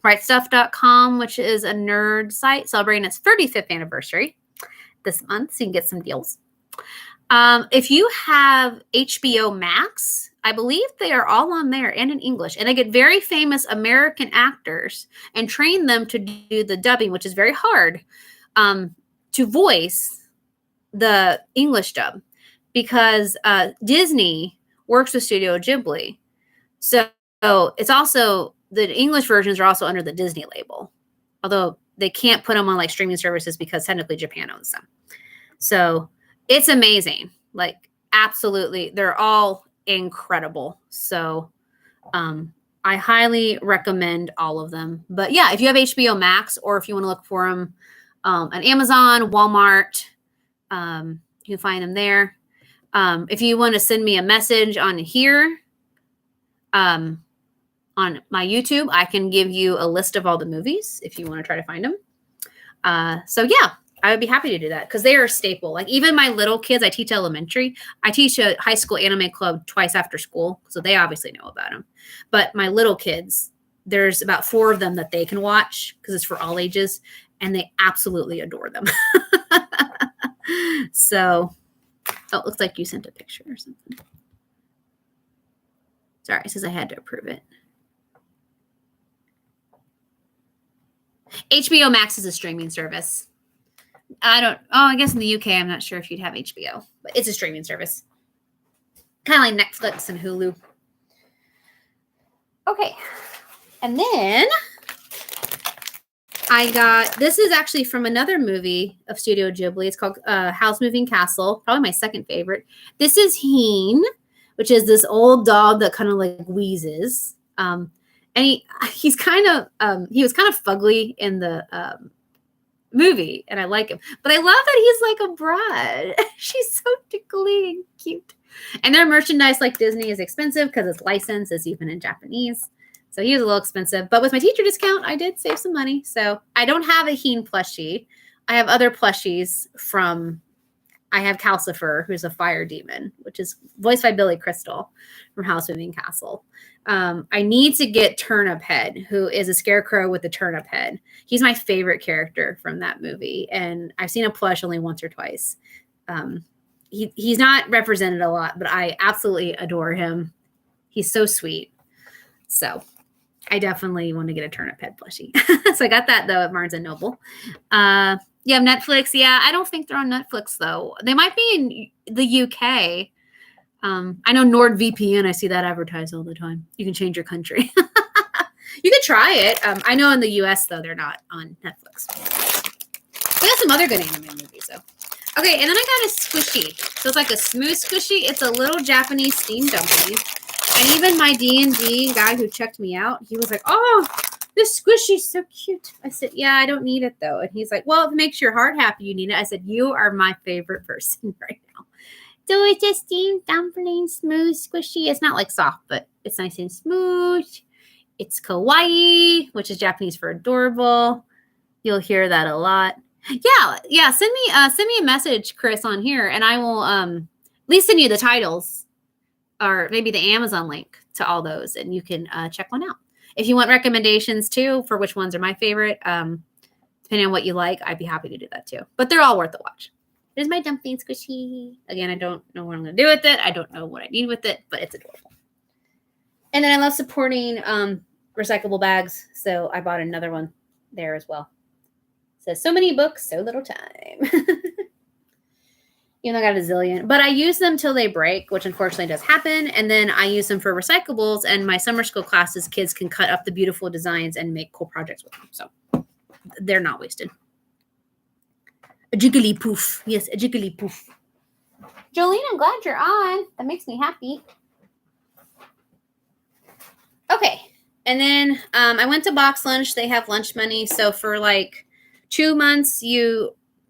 Rightstuff.com, which is a nerd site celebrating its 35th anniversary this month, so you can get some deals. If you have HBO Max, I believe they are all on there and in English. And they get very famous American actors and train them to do the dubbing, which is very hard, to voice the English dub, because Disney works with Studio Ghibli. So it's also, the English versions are also under the Disney label, although they can't put them on like streaming services because technically Japan owns them. So it's amazing. Like, absolutely. They're all incredible. So I highly recommend all of them. But yeah, if you have HBO Max, or if you want to look for them on Amazon, Walmart, you can find them there. If you want to send me a message on here, on my YouTube, I can give you a list of all the movies if you want to try to find them. So yeah, I would be happy to do that because they are a staple. Like even my little kids, I teach elementary. I teach a high school anime club twice after school. So they obviously know about them. But my little kids, there's about 4 of them that they can watch because it's for all ages. And they absolutely adore them. So, oh, it looks like you sent a picture or something. Sorry, it says I had to approve it. HBO Max is a streaming service. I guess in the UK, I'm not sure if you'd have HBO, but it's a streaming service. Kind of like Netflix and Hulu. Okay. And then this is actually from another movie of Studio Ghibli. It's called Howl's Moving Castle. Probably my second favorite. This is Heen, which is this old dog that kind of like wheezes. And he was kind of fugly in the movie, and I like him. But I love that he's like a brat. She's so tickly and cute. And their merchandise, like Disney, is expensive because it's licensed, it's even in Japanese. So he was a little expensive. But with my teacher discount, I did save some money. So I don't have a Heen plushie. I have other plushies I have Calcifer, who's a fire demon, which is voiced by Billy Crystal from Howl's Moving Castle. I need to get Turnip Head, who is a scarecrow with a turnip head. He's my favorite character from that movie. And I've seen a plush only once or twice. He's not represented a lot, but I absolutely adore him. He's so sweet. So I definitely want to get a Turnip Head plushie. So I got that, though, at Barnes & Noble. Yeah, Netflix. Yeah, I don't think they're on Netflix, though. They might be in the UK. I know NordVPN. I see that advertised all the time. You can change your country. You could try it. I know in the US, though, they're not on Netflix. We got some other good anime movies, though. Okay, and then I got a squishy. So it's like a smooth squishy. It's a little Japanese steam dumpling. And even my D&D guy who checked me out, he was like, oh, this squishy's so cute. I said, yeah, I don't need it, though. And he's like, well, if it makes your heart happy, you need it. I said, you are my favorite person right now. So it's a steamed dumpling, smooth, squishy. It's not like soft, but it's nice and smooth. It's kawaii, which is Japanese for adorable. You'll hear that a lot. Yeah. Send me a message, Chris, on here, and I will at least send you the titles or maybe the Amazon link to all those, and you can check one out. If you want recommendations too for which ones are my favorite, depending on what you like, I'd be happy to do that too. But they're all worth the watch. Here's my dumpling squishy. Again, I don't know what I'm going to do with it. I don't know what I need with it, but it's adorable. And then I love supporting recyclable bags, so I bought another one there as well. It says, so many books, so little time. Even though I got a zillion. But I use them till they break, which unfortunately does happen. And then I use them for recyclables. And my summer school classes, kids can cut up the beautiful designs and make cool projects with them. So they're not wasted. A jiggly poof. Yes, a jiggly poof. Jolene, I'm glad you're on. That makes me happy. Okay. And then I went to Box Lunch. They have lunch money. So for like 2 months,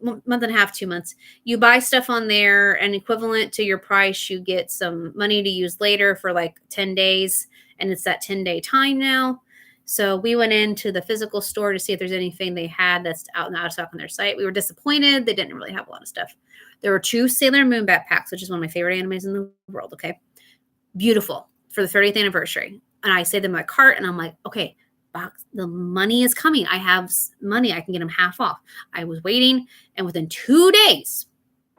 month and a half, 2 months, you buy stuff on there and equivalent to your price, you get some money to use later for like 10 days. And it's that 10-day time now. So we went into the physical store to see if there's anything they had that's out and out of stock on their site. We were disappointed. They didn't really have a lot of stuff. There were 2 Sailor Moon backpacks, which is one of my favorite animes in the world. Okay. Beautiful for the 30th anniversary. And I saved them in my cart and I'm like, okay, the money is coming. I have money. I can get them half off. I was waiting, and within 2 days,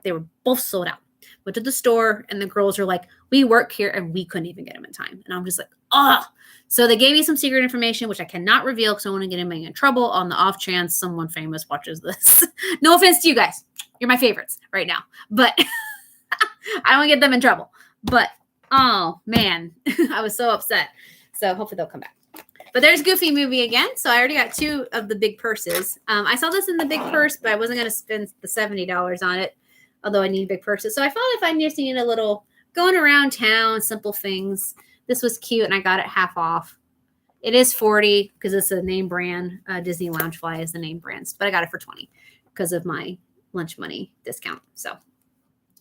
they were both sold out. Went to the store, and the girls are like, we work here, and we couldn't even get them in time. And I'm just like, oh. So they gave me some secret information, which I cannot reveal because I want to get anybody in trouble on the off chance someone famous watches this. No offense to you guys. You're my favorites right now. But I don't want to get them in trouble. But, oh, man. I was so upset. So hopefully they'll come back. But there's Goofy movie again. So I already got 2 of the big purses. I saw this in the big purse, but I wasn't going to spend the $70 on it, although I need big purses. So I thought if I just needed a little going around town, simple things, this was cute, and I got it half off. It is $40 because it's a name brand. Disney Loungefly is the name brand, but I got it for $20 because of my lunch money discount. So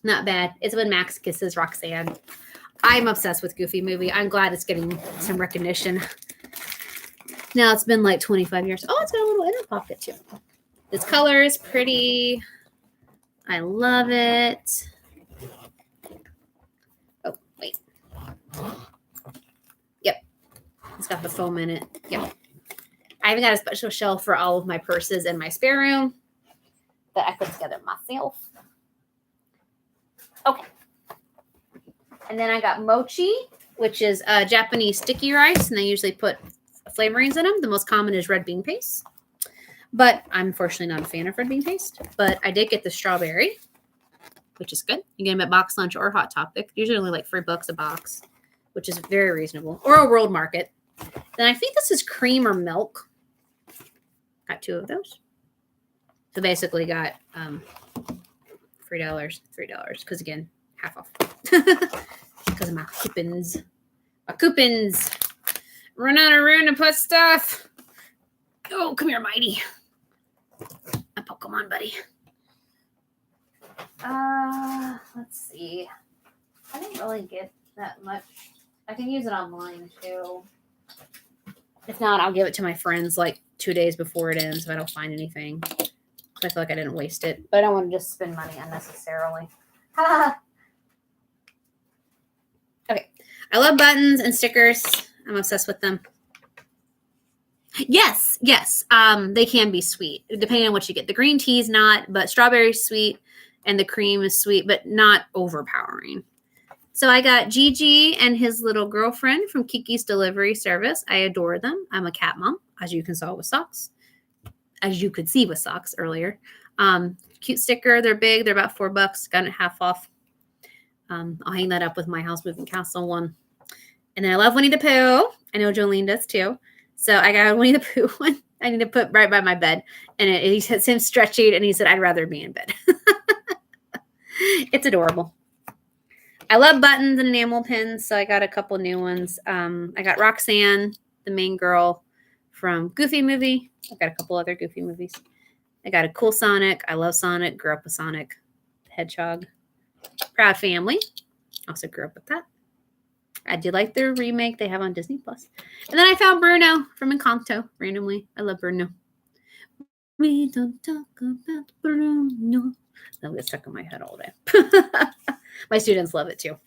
not bad. It's when Max kisses Roxanne. I'm obsessed with Goofy movie. I'm glad it's getting some recognition. Now it's been like 25 years. Oh, it's got a little inner pocket too. This color is pretty. I love it. Oh, wait. Yep. It's got the foam in it. Yep. I even got a special shelf for all of my purses in my spare room that I put together myself. Okay. And then I got mochi, which is Japanese sticky rice, and they usually put flavorings in them. The most common is red bean paste. But I'm unfortunately not a fan of red bean paste. But I did get the strawberry, which is good. You get them at Box Lunch or Hot Topic. Usually only like $3 a box, which is very reasonable. Or a World Market. Then I think this is cream or milk. Got 2 of those. So basically got $3. Because again, half off. Because of my coupons. My coupons. Run out of room to put stuff. Oh, come here, Mighty. A Pokemon buddy. Let's see. I didn't really get that much. I can use it online too. If not, I'll give it to my friends like 2 days before it ends if I don't find anything. I feel like I didn't waste it. But I don't want to just spend money unnecessarily. Okay. I love buttons and stickers. I'm obsessed with them. Yes. They can be sweet, depending on what you get. The green tea is not, but strawberry is sweet, and the cream is sweet, but not overpowering. So I got Gigi and his little girlfriend from Kiki's Delivery Service. I adore them. I'm a cat mom, as you can see with socks. As you could see with socks earlier. Cute sticker. They're big. They're about $4. Got it half off. I'll hang that up with my House Moving Castle one. And then I love Winnie the Pooh. I know Jolene does too. So I got a Winnie the Pooh one. I need to put right by my bed. And he has him stretching, and he said, I'd rather be in bed. It's adorable. I love buttons and enamel pins, so I got a couple new ones. I got Roxanne, the main girl from Goofy movie. I've got a couple other Goofy movies. I got a cool Sonic. I love Sonic. Grew up with Sonic the Hedgehog. Proud Family. Also grew up with that. I do like their remake they have on Disney Plus. And then I found Bruno from Encanto randomly. I love Bruno. We don't talk about Bruno. That'll get stuck in my head all day. My students love it too.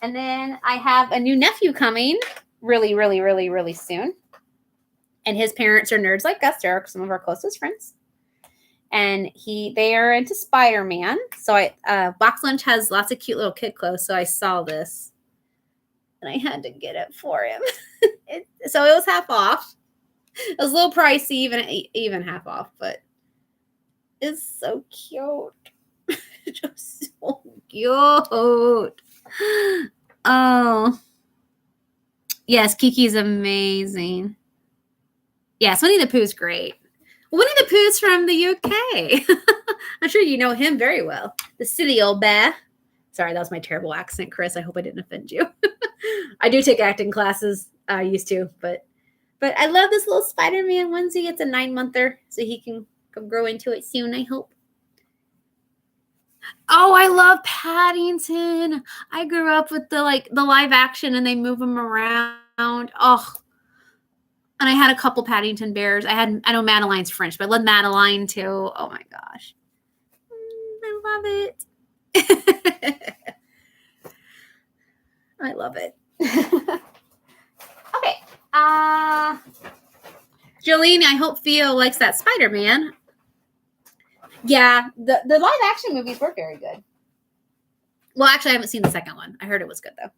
And then I have a new nephew coming really soon. And his parents are nerds like us. They're some of our closest friends. And they are into Spider-Man. So Box Lunch has lots of cute little kid clothes. So I saw this. And I had to get it for him. So it was half off. It was a little pricey, even half off. But it's so cute. Just so cute. Oh. Yes, Kiki's amazing. Yes, Winnie the Pooh's great. Winnie the Pooh's from the UK. I'm sure you know him very well. The silly old bear. Sorry, that was my terrible accent, Chris. I hope I didn't offend you. I do take acting classes. I used to, but I love this little Spider-Man onesie. It's a 9-monther, so he can grow into it soon, I hope. Oh, I love Paddington. I grew up with the live action, and they move him around. Oh, and I had a couple Paddington bears. I know Madeline's French, but I love Madeline too. Oh my gosh, I love it. I love it. Okay, Jolene, I hope Theo likes that Spider-Man. Yeah, the live action movies were very good. Well, actually, I haven't seen the second one. I heard it was good, though.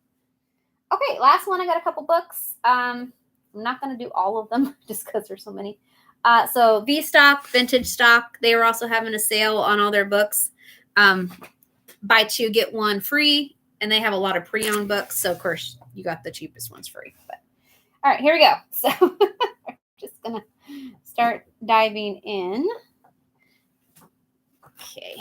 Okay, last one. I got a couple books. I'm not going to do all of them just because there's so many. So V-Stock, Vintage Stock, they were also having a sale on all their books. Buy 2, get 1 free. And they have a lot of pre-owned books. So, of course, you got the cheapest ones free. But all right, here we go. So I'm just going to start diving in. Okay.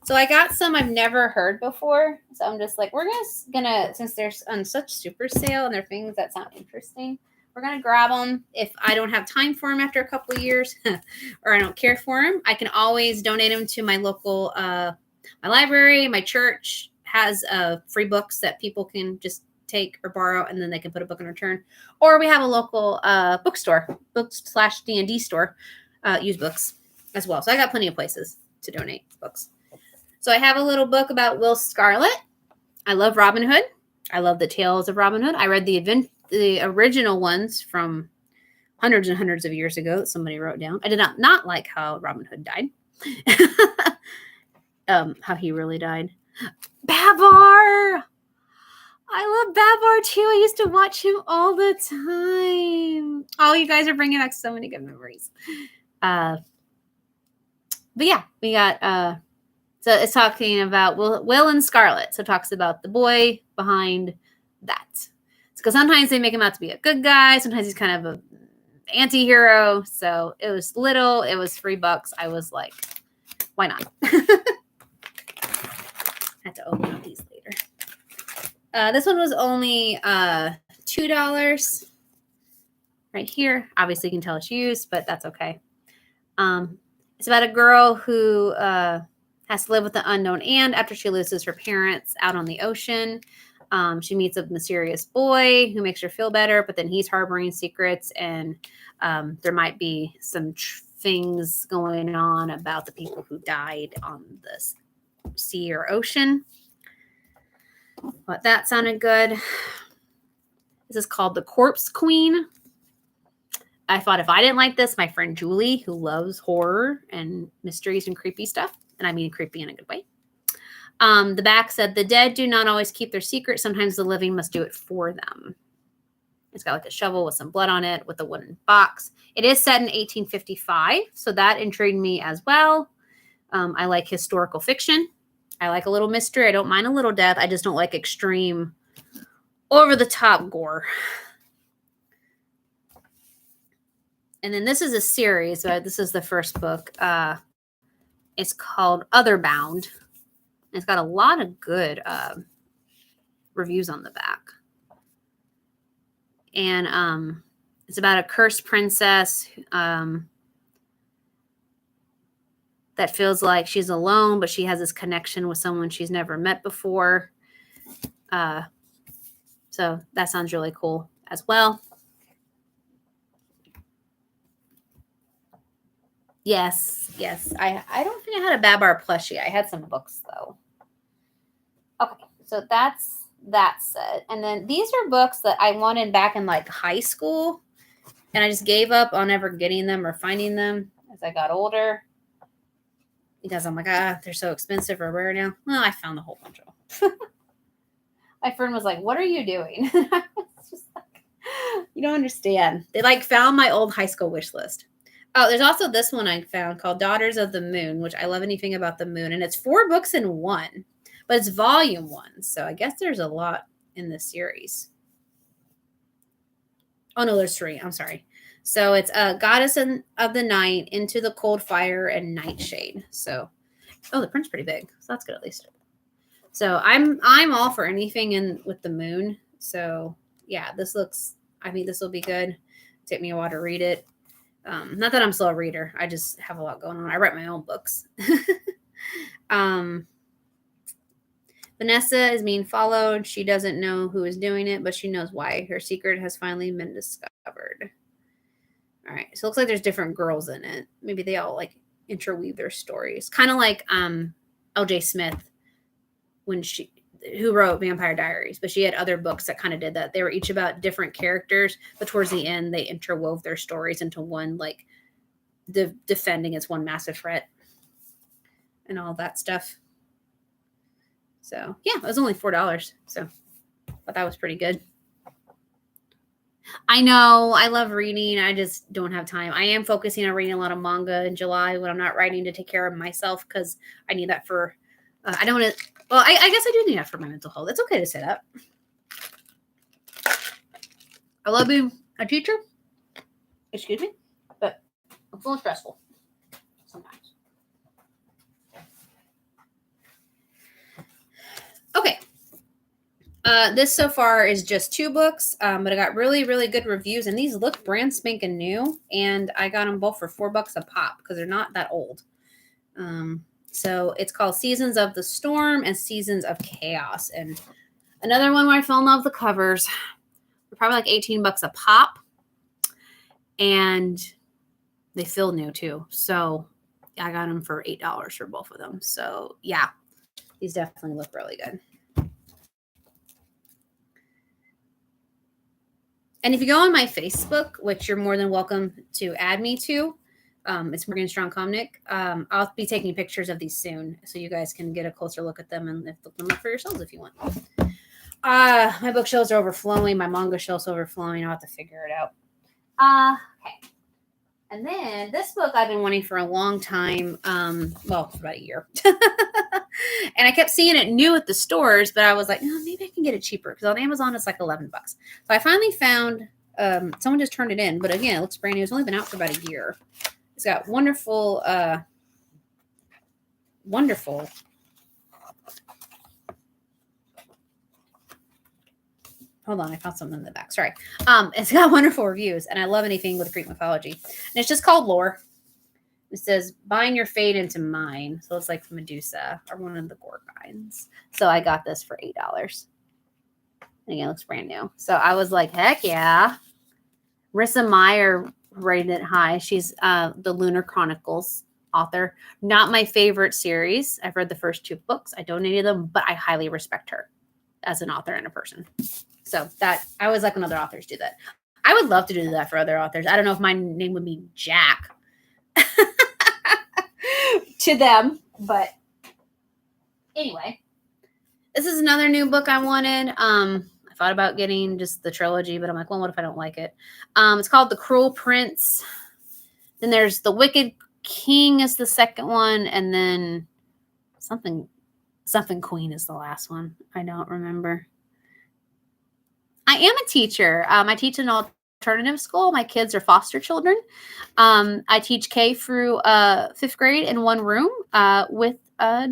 So I got some I've never heard before. So I'm just like, we're gonna since they're on such super sale and they're things that sound interesting, we're gonna grab them. If I don't have time for them after a couple of years, or I don't care for them, I can always donate them to my local, my library. My church has free books that people can just take or borrow, and then they can put a book in return. Or we have a local bookstore, books/D&D store, used books as well. So I got plenty of places to donate books. So I have a little book about Will Scarlet. I love Robin Hood. I love the tales of Robin Hood. I read the original ones from hundreds and hundreds of years ago that somebody wrote down. I did not like how Robin Hood died. How he really died. Babar! I love Babar too. I used to watch him all the time. Oh, you guys are bringing back so many good memories. But yeah, we got... So it's talking about Will and Scarlet. So it talks about the boy behind that. It's because sometimes they make him out to be a good guy. Sometimes he's kind of an anti-hero. So it was little. It was $3. I was like, why not? I had to open up these later. This one was only $2 right here. Obviously, you can tell it's used, but that's okay. It's about a girl who... has to live with the unknown aunt after she loses her parents out on the ocean. She meets a mysterious boy who makes her feel better, but then he's harboring secrets, and there might be some things going on about the people who died on this sea or ocean. But that sounded good. This is called The Corpse Queen. I thought if I didn't like this, my friend Julie, who loves horror and mysteries and creepy stuff, and I mean creepy in a good way. The back said, the dead do not always keep their secret. Sometimes the living must do it for them. It's got like a shovel with some blood on it with a wooden box. It is set in 1855, so that intrigued me as well. I like historical fiction. I like a little mystery. I don't mind a little death. I just don't like extreme, over-the-top gore. And then this is a series. This is the first book. It's called Otherbound. It's got a lot of good reviews on the back. And it's about a cursed princess that feels like she's alone, but she has this connection with someone she's never met before. So that sounds really cool as well. Yes. I don't think I had a Babar plushie. I had some books, though. Okay, so that's that set. And then these are books that I wanted back in, like, high school. And I just gave up on ever getting them or finding them as I got older. Because I'm like, they're so expensive or rare now. Well, I found a whole bunch of them. My friend was like, what are you doing? I was just like, you don't understand. They, like, found my old high school wish list. Oh, there's also this one I found called Daughters of the Moon, which I love anything about the moon. And it's 4 books in one, but it's volume 1. So I guess there's a lot in this series. Oh, no, there's 3. I'm sorry. So it's Goddess of the Night, Into the Cold Fire, and Nightshade. So, oh, the print's pretty big. So that's good at least. So I'm all for anything in with the moon. So yeah, this looks, I think this will be good. Take me a while to read it. Not that I'm still a reader. I just have a lot going on. I write my own books. Vanessa is being followed. She doesn't know who is doing it, but she knows why. Her secret has finally been discovered. All right. So it looks like there's different girls in it. Maybe they all like interweave their stories. Kind of like L.J. Smith who wrote Vampire Diaries, but she had other books that kind of did that. They were each about different characters, but towards the end, they interwove their stories into one, like defending against one massive threat and all that stuff. So yeah, it was only $4. So but that was pretty good. I know I love reading. I just don't have time. I am focusing on reading a lot of manga in July when I'm not writing to take care of myself because I need that for, I don't want to, well, I guess I do need that for my mental health. It's okay to say that. I love being a teacher. Excuse me. But it's a little stressful sometimes. Okay. This so far is just 2 books, but I got really, really good reviews. And these look brand spanking new. And I got them both for $4 a pop because they're not that old. So it's called Seasons of the Storm and Seasons of Chaos. And Another one where I fell in love with the covers. They're probably like $18 a pop. And they feel new too. So I got them for $8 for both of them. So yeah, these definitely look really good. And if you go on my Facebook, which you're more than welcome to add me to, it's Morgan Strong Comic. I'll be taking pictures of these soon, so you guys can get a closer look at them and look them up for yourselves if you want. My bookshelves are overflowing. My manga shelves are overflowing. I'll have to figure it out. Okay. And then this book I've been wanting for a long time. Well, for about a year. And I kept seeing it new at the stores, but I was like, oh, maybe I can get it cheaper because on Amazon it's like $11. So I finally found someone just turned it in, but again, it looks brand new. It's only been out for about a year. It's got wonderful. Hold on, I found something in the back. Sorry. It's got wonderful reviews, and I love anything with Greek mythology. And it's just called Lore. It says, bind your fate into mine. So it's like Medusa or one of the Gorgons. So I got this for $8. And again, it looks brand new. So I was like, heck yeah. Rissa Meyer rated it high. She's the Lunar Chronicles author. Not my favorite series. I've read the first 2 books. I donated them, but I highly respect her as an author and a person. So that I always like when other authors do that. I would love to do that for other authors. I don't know if my name would be Jack to them, but anyway, this is another new book I wanted. I thought about getting just the trilogy, but I'm like, well, what if I don't like it? It's called The Cruel Prince. Then there's The Wicked King is the second one, and then something Queen is the last one. I don't remember. I am a teacher. I teach an alternative school. My kids are foster children. I teach K through 5th grade in one room with a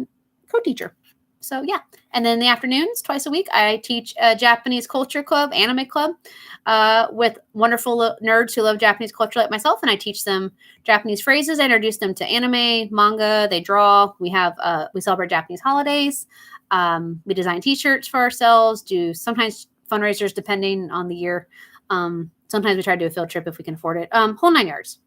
co-teacher. So yeah. And then in the afternoons, twice a week, I teach a Japanese culture club, anime club, with wonderful nerds who love Japanese culture like myself. And I teach them Japanese phrases. I introduce them to anime, manga. They draw. We celebrate Japanese holidays. We design t-shirts for ourselves, do sometimes fundraisers depending on the year. Sometimes we try to do a field trip if we can afford it. Whole 9 yards.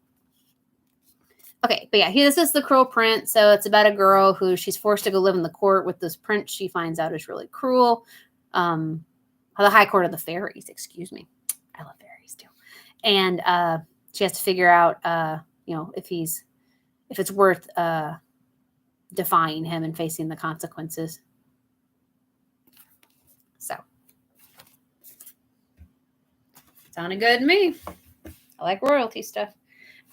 Okay, but yeah, this is The Cruel Prince. So it's about a girl who she's forced to go live in the court with this prince she finds out is really cruel. The High Court of the Fairies, excuse me. I love fairies too. And she has to figure out, if it's worth defying him and facing the consequences. So. Sounded good to me. I like royalty stuff.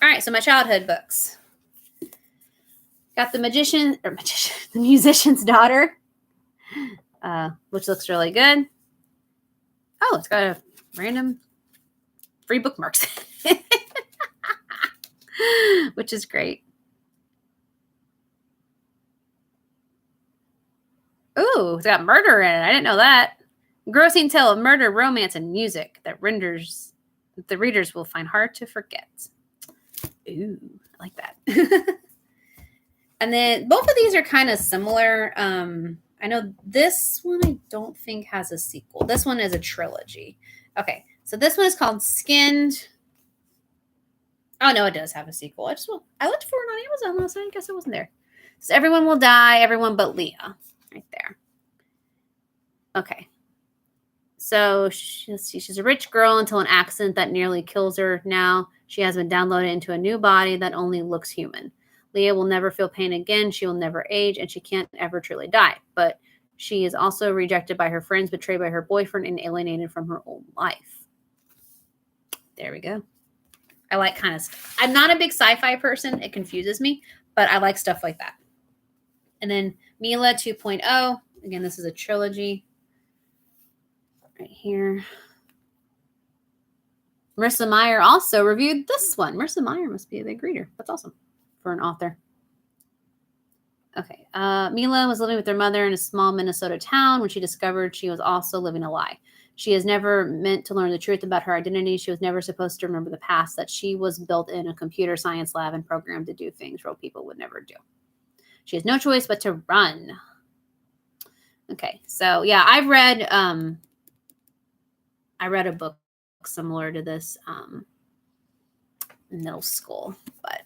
All right, so my childhood books. Got The Musician's Daughter, which looks really good. Oh, it's got a random free bookmarks, which is great. Ooh, it's got murder in it. I didn't know that. Grossing tale of murder, romance, and music that the readers will find hard to forget. Ooh, I like that. And then both of these are kind of similar. I know this one I don't think has a sequel. This one is a trilogy. Okay, so this one is called Skinned. Oh, no, it does have a sequel. I looked for it on Amazon last night. I guess it wasn't there. So Everyone Will Die, Everyone But Leah. Right there. Okay. So she's a rich girl until an accident that nearly kills her. Now she has been downloaded into a new body that only looks human. Leah will never feel pain again. She will never age, and she can't ever truly die. But she is also rejected by her friends, betrayed by her boyfriend, and alienated from her old life. There we go. I like kind of stuff. I'm not a big sci-fi person. It confuses me, but I like stuff like that. And then Mila 2.0. Again, this is a trilogy. Right here. Marissa Meyer also reviewed this one. Marissa Meyer must be a big reader. That's awesome for an author. Okay. Mila was living with her mother in a small Minnesota town when she discovered she was also living a lie. She has never meant to learn the truth about her identity. She was never supposed to remember the past, that she was built in a computer science lab and programmed to do things real people would never do. She has no choice but to run. Okay, so yeah, I read a book similar to this in middle school, but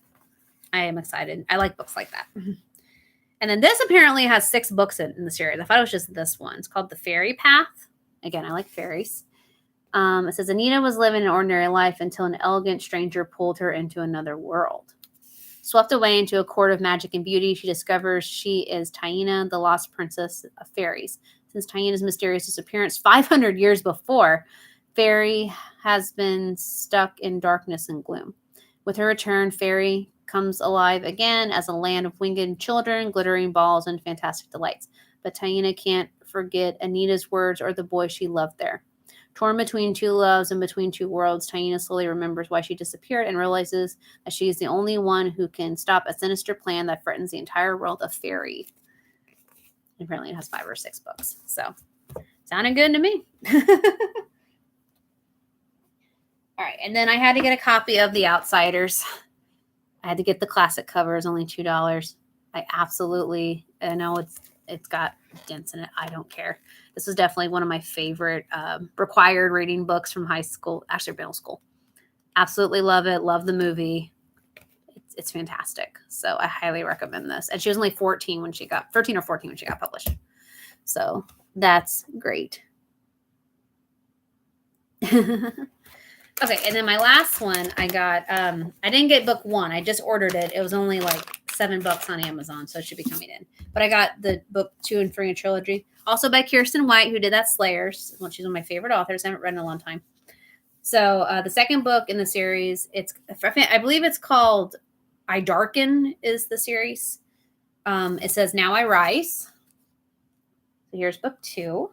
I am excited. I like books like that. And then this apparently has 6 books in the series. I thought it was just this one. It's called The Fairy Path. Again, I like fairies. It says Anita was living an ordinary life until an elegant stranger pulled her into another world. Swept away into a court of magic and beauty, she discovers she is Taina, the lost princess of fairies. Since Taina's mysterious disappearance 500 years before, Fairy has been stuck in darkness and gloom. With her return, Fairy comes alive again as a land of winged children, glittering balls, and fantastic delights. But Taina can't forget Anita's words or the boy she loved there. Torn between 2 loves and between 2 worlds, Taina slowly remembers why she disappeared and realizes that she is the only one who can stop a sinister plan that threatens the entire world of fairy. And apparently it has 5 or 6 books. So, sounded good to me. All right, and then I had to get a copy of The Outsiders. I had to get the classic cover. It's only $2. I know it's got dents in it. I don't care. This was definitely one of my favorite required reading books from high school, actually middle school. Absolutely love it. Love the movie. It's fantastic. So I highly recommend this. And she was only 13 or 14 when she got published. So that's great. Okay, and then my last one I got, I didn't get book 1. I just ordered it. It was only like $7 on Amazon, so it should be coming in. But I got the book 2 and 3 in a trilogy. Also by Kirsten White, who did that Slayers. Well, she's one of my favorite authors. I haven't read in a long time. So the second book in the series, I believe it's called I Darken is the series. It says Now I Rise. So here's book 2.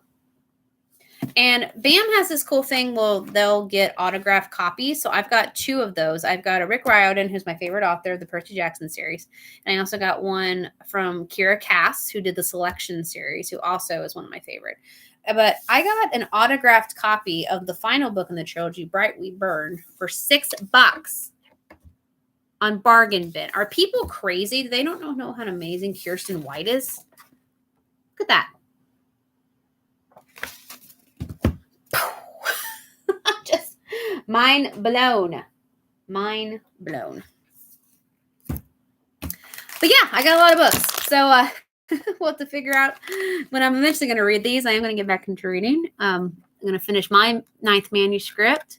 And BAM has this cool thing. Well, they'll get autographed copies. So I've got 2 of those. I've got a Rick Riordan, who's my favorite author of the Percy Jackson series. And I also got one from Kira Cass, who did the Selection series, who also is one of my favorite. But I got an autographed copy of the final book in the trilogy, Bright We Burn, for $6 on Bargain Bin. Are people crazy? They don't know how amazing Kirsten White is. Look at that. Just mind blown. Mind blown. But yeah, I got a lot of books. So we'll have to figure out when I'm eventually going to read these. I am going to get back into reading. I'm going to finish my 9th manuscript.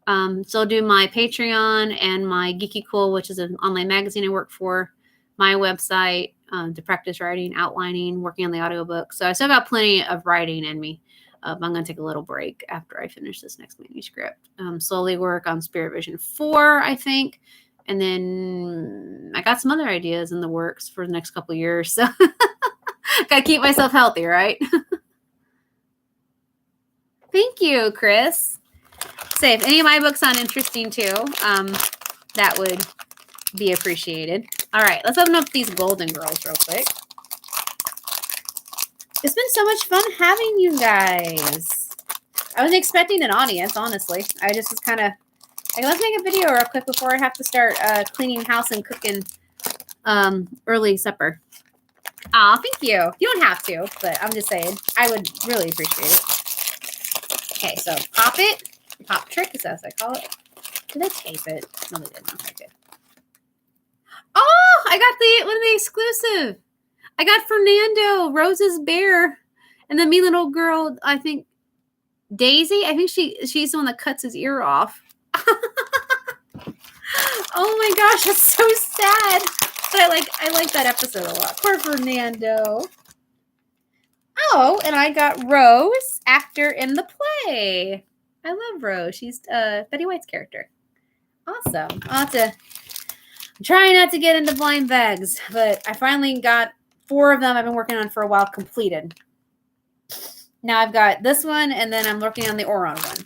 So I'll do my Patreon and my Geeky Cool, which is an online magazine I work for, my website to practice writing, outlining, working on the audiobook. So I still got plenty of writing in me. I'm going to take a little break after I finish this next manuscript. Slowly work on Spirit Vision 4, I think. And then I got some other ideas in the works for the next couple of years. So got to keep myself healthy, right? Thank you, Chris. Say, if any of my books sound interesting too, that would be appreciated. All right, let's open up these Golden Girls real quick. It's been so much fun having you guys. I wasn't expecting an audience, honestly. I just was kind of like, let's make a video real quick before I have to start cleaning house and cooking early supper. Aw, thank you. You don't have to, but I'm just saying. I would really appreciate it. Okay, so pop it. Pop trick is as I call it. Did I tape it? No, they didn't. Okay, good. Oh, I got one of the exclusive. I got Fernando, Rose's bear, and the mean little girl, I think, Daisy. I think she's the one that cuts his ear off. Oh my gosh, that's so sad. But I like that episode a lot. Poor Fernando. Oh, and I got Rose, actor in the play. I love Rose. She's Betty White's character. Awesome. I'm trying not to get into blind bags, but I finally got 4 of them I've been working on for a while completed. Now I've got this one, and then I'm working on the Oron one.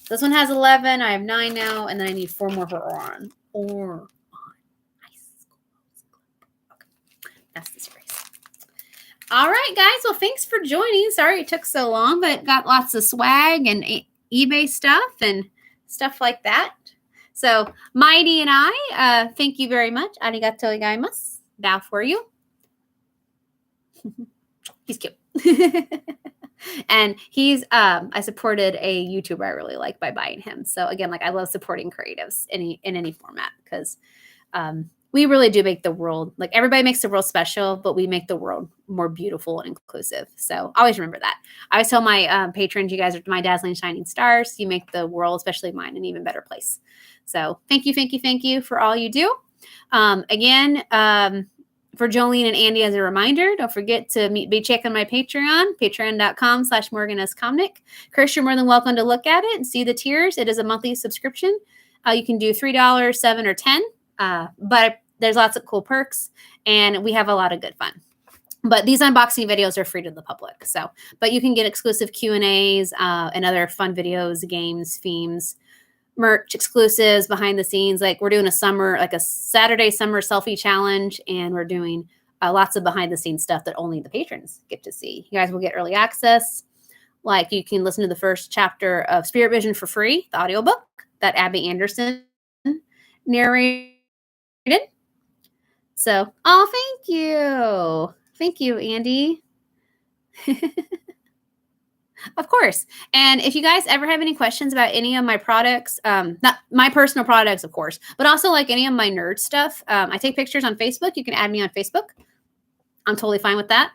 This one has 11. I have 9 now, and then I need 4 more for Oron. Nice. Okay. That's the series. All right, guys. Well, thanks for joining. Sorry it took so long, but got lots of swag and eBay stuff and stuff like that. So, Mighty and I, thank you very much. Arigatou gozaimasu. Bow for you. He's cute. And he's I supported a YouTuber I really like by buying him. So again, like I love supporting creatives in any format, because we really do make the world, like everybody makes the world special, but we make the world more beautiful and inclusive. So always remember that. I always tell my patrons, you guys are my dazzling shining stars. You make the world, especially mine, an even better place. So thank you for all you do. Again, for Jolene and Andy, as a reminder, don't forget to be checking my Patreon, patreon.com/MorganSComnic. Chris, you're more than welcome to look at it and see the tiers. It is a monthly subscription. You can do $3, $7, or $10. But there's lots of cool perks, and we have a lot of good fun. But these unboxing videos are free to the public. So, but you can get exclusive Q&As and other fun videos, games, themes, merch, exclusives, behind the scenes. Like we're doing a Saturday summer selfie challenge, and we're doing lots of behind the scenes stuff that only the patrons get to see. You guys will get early access. Like you can listen to the first chapter of Spirit Vision for free, the audiobook that Abby Anderson narrated. So, thank you. Thank you, Andy. Of course. And if you guys ever have any questions about any of my products, not my personal products, of course, but also like any of my nerd stuff, I take pictures on Facebook. You can add me on Facebook. I'm totally fine with that.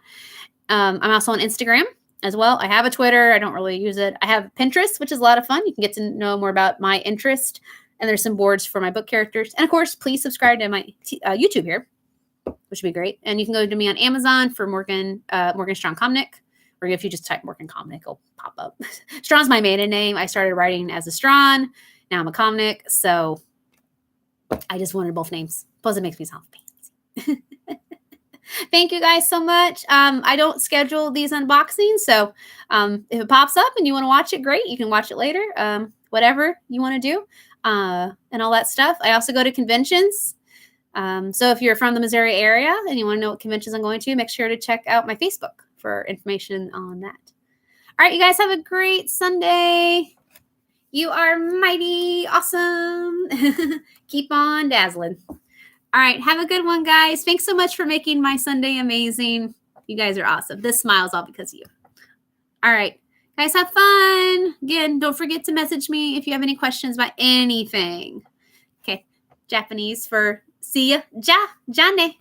I'm also on Instagram as well. I have a Twitter. I don't really use it. I have Pinterest, which is a lot of fun. You can get to know more about my interest. And there's some boards for my book characters. And of course, please subscribe to my YouTube here, which would be great. And you can go to me on Amazon for Morgan Strong Comnic. Or if you just type Morgan Comnic, it'll pop up. Strawn's my maiden name. I started writing as a Strawn. Now I'm a Comnic. So I just wanted both names. Plus, it makes me sound fancy. Thank you guys so much. I don't schedule these unboxings. So if it pops up and you want to watch it, great. You can watch it later. Whatever you want to do. And all that stuff. I also go to conventions. So if you're from the Missouri area and you want to know what conventions I'm going to, make sure to check out my Facebook for information on that. All right, you guys have a great Sunday. You are mighty awesome. Keep on dazzling. All right, have a good one, guys. Thanks so much for making my Sunday amazing. You guys are awesome. This smile is all because of you. All right. Guys, have fun. Again, don't forget to message me if you have any questions about anything. Okay. Japanese for see ya. Jane.